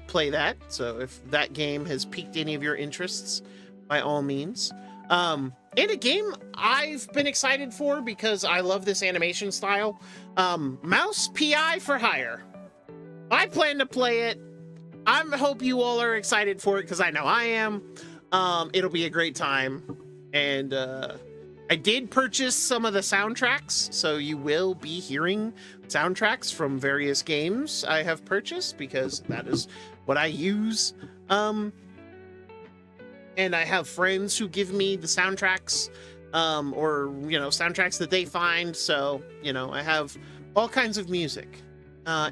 play that. So if that game has piqued any of your interests, by all means. And a game I've been excited for because I love this animation style. Mouse PI for Hire. I plan to play it. I hope you all are excited for it because I know I am. It'll be a great time. And I did purchase some of the soundtracks, so you will be hearing soundtracks from various games I have purchased because that is what I use. And I have friends who give me the soundtracks, or, you know, soundtracks that they find. So, you know, I have all kinds of music.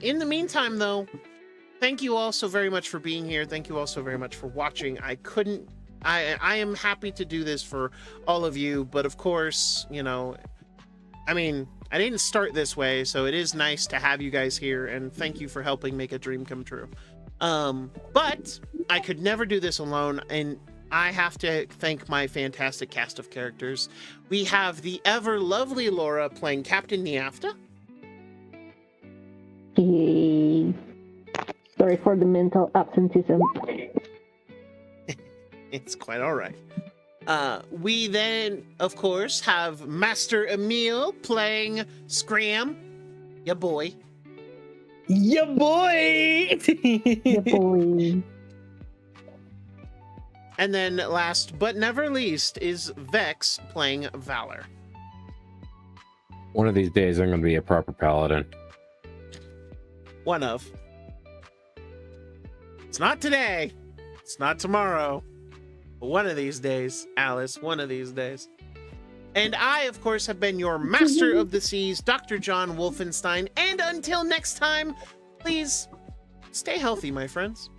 In the meantime, though, thank you all so very much for being here. Thank you all so very much for watching. I am happy to do this for all of you, but of course, you know, I mean, I didn't start this way, so it is nice to have you guys here, and thank you for helping make a dream come true. But I could never do this alone, and I have to thank my fantastic cast of characters. We have the ever lovely Laura playing Captain Niafta. Yay. Sorry for the mental absenteeism. It's quite all right. We then, of course, have Master Emil playing Scram. Ya boy. Ya boy! Yeah, boy. And then last but never least is Vex playing Valor. One of these days, I'm going to be a proper paladin. One of. It's not today. It's not tomorrow. But one of these days, Alice, one of these days. And I, of course, have been your Master of the Seas, Dr.JWolfenstein. And until next time, please stay healthy, my friends.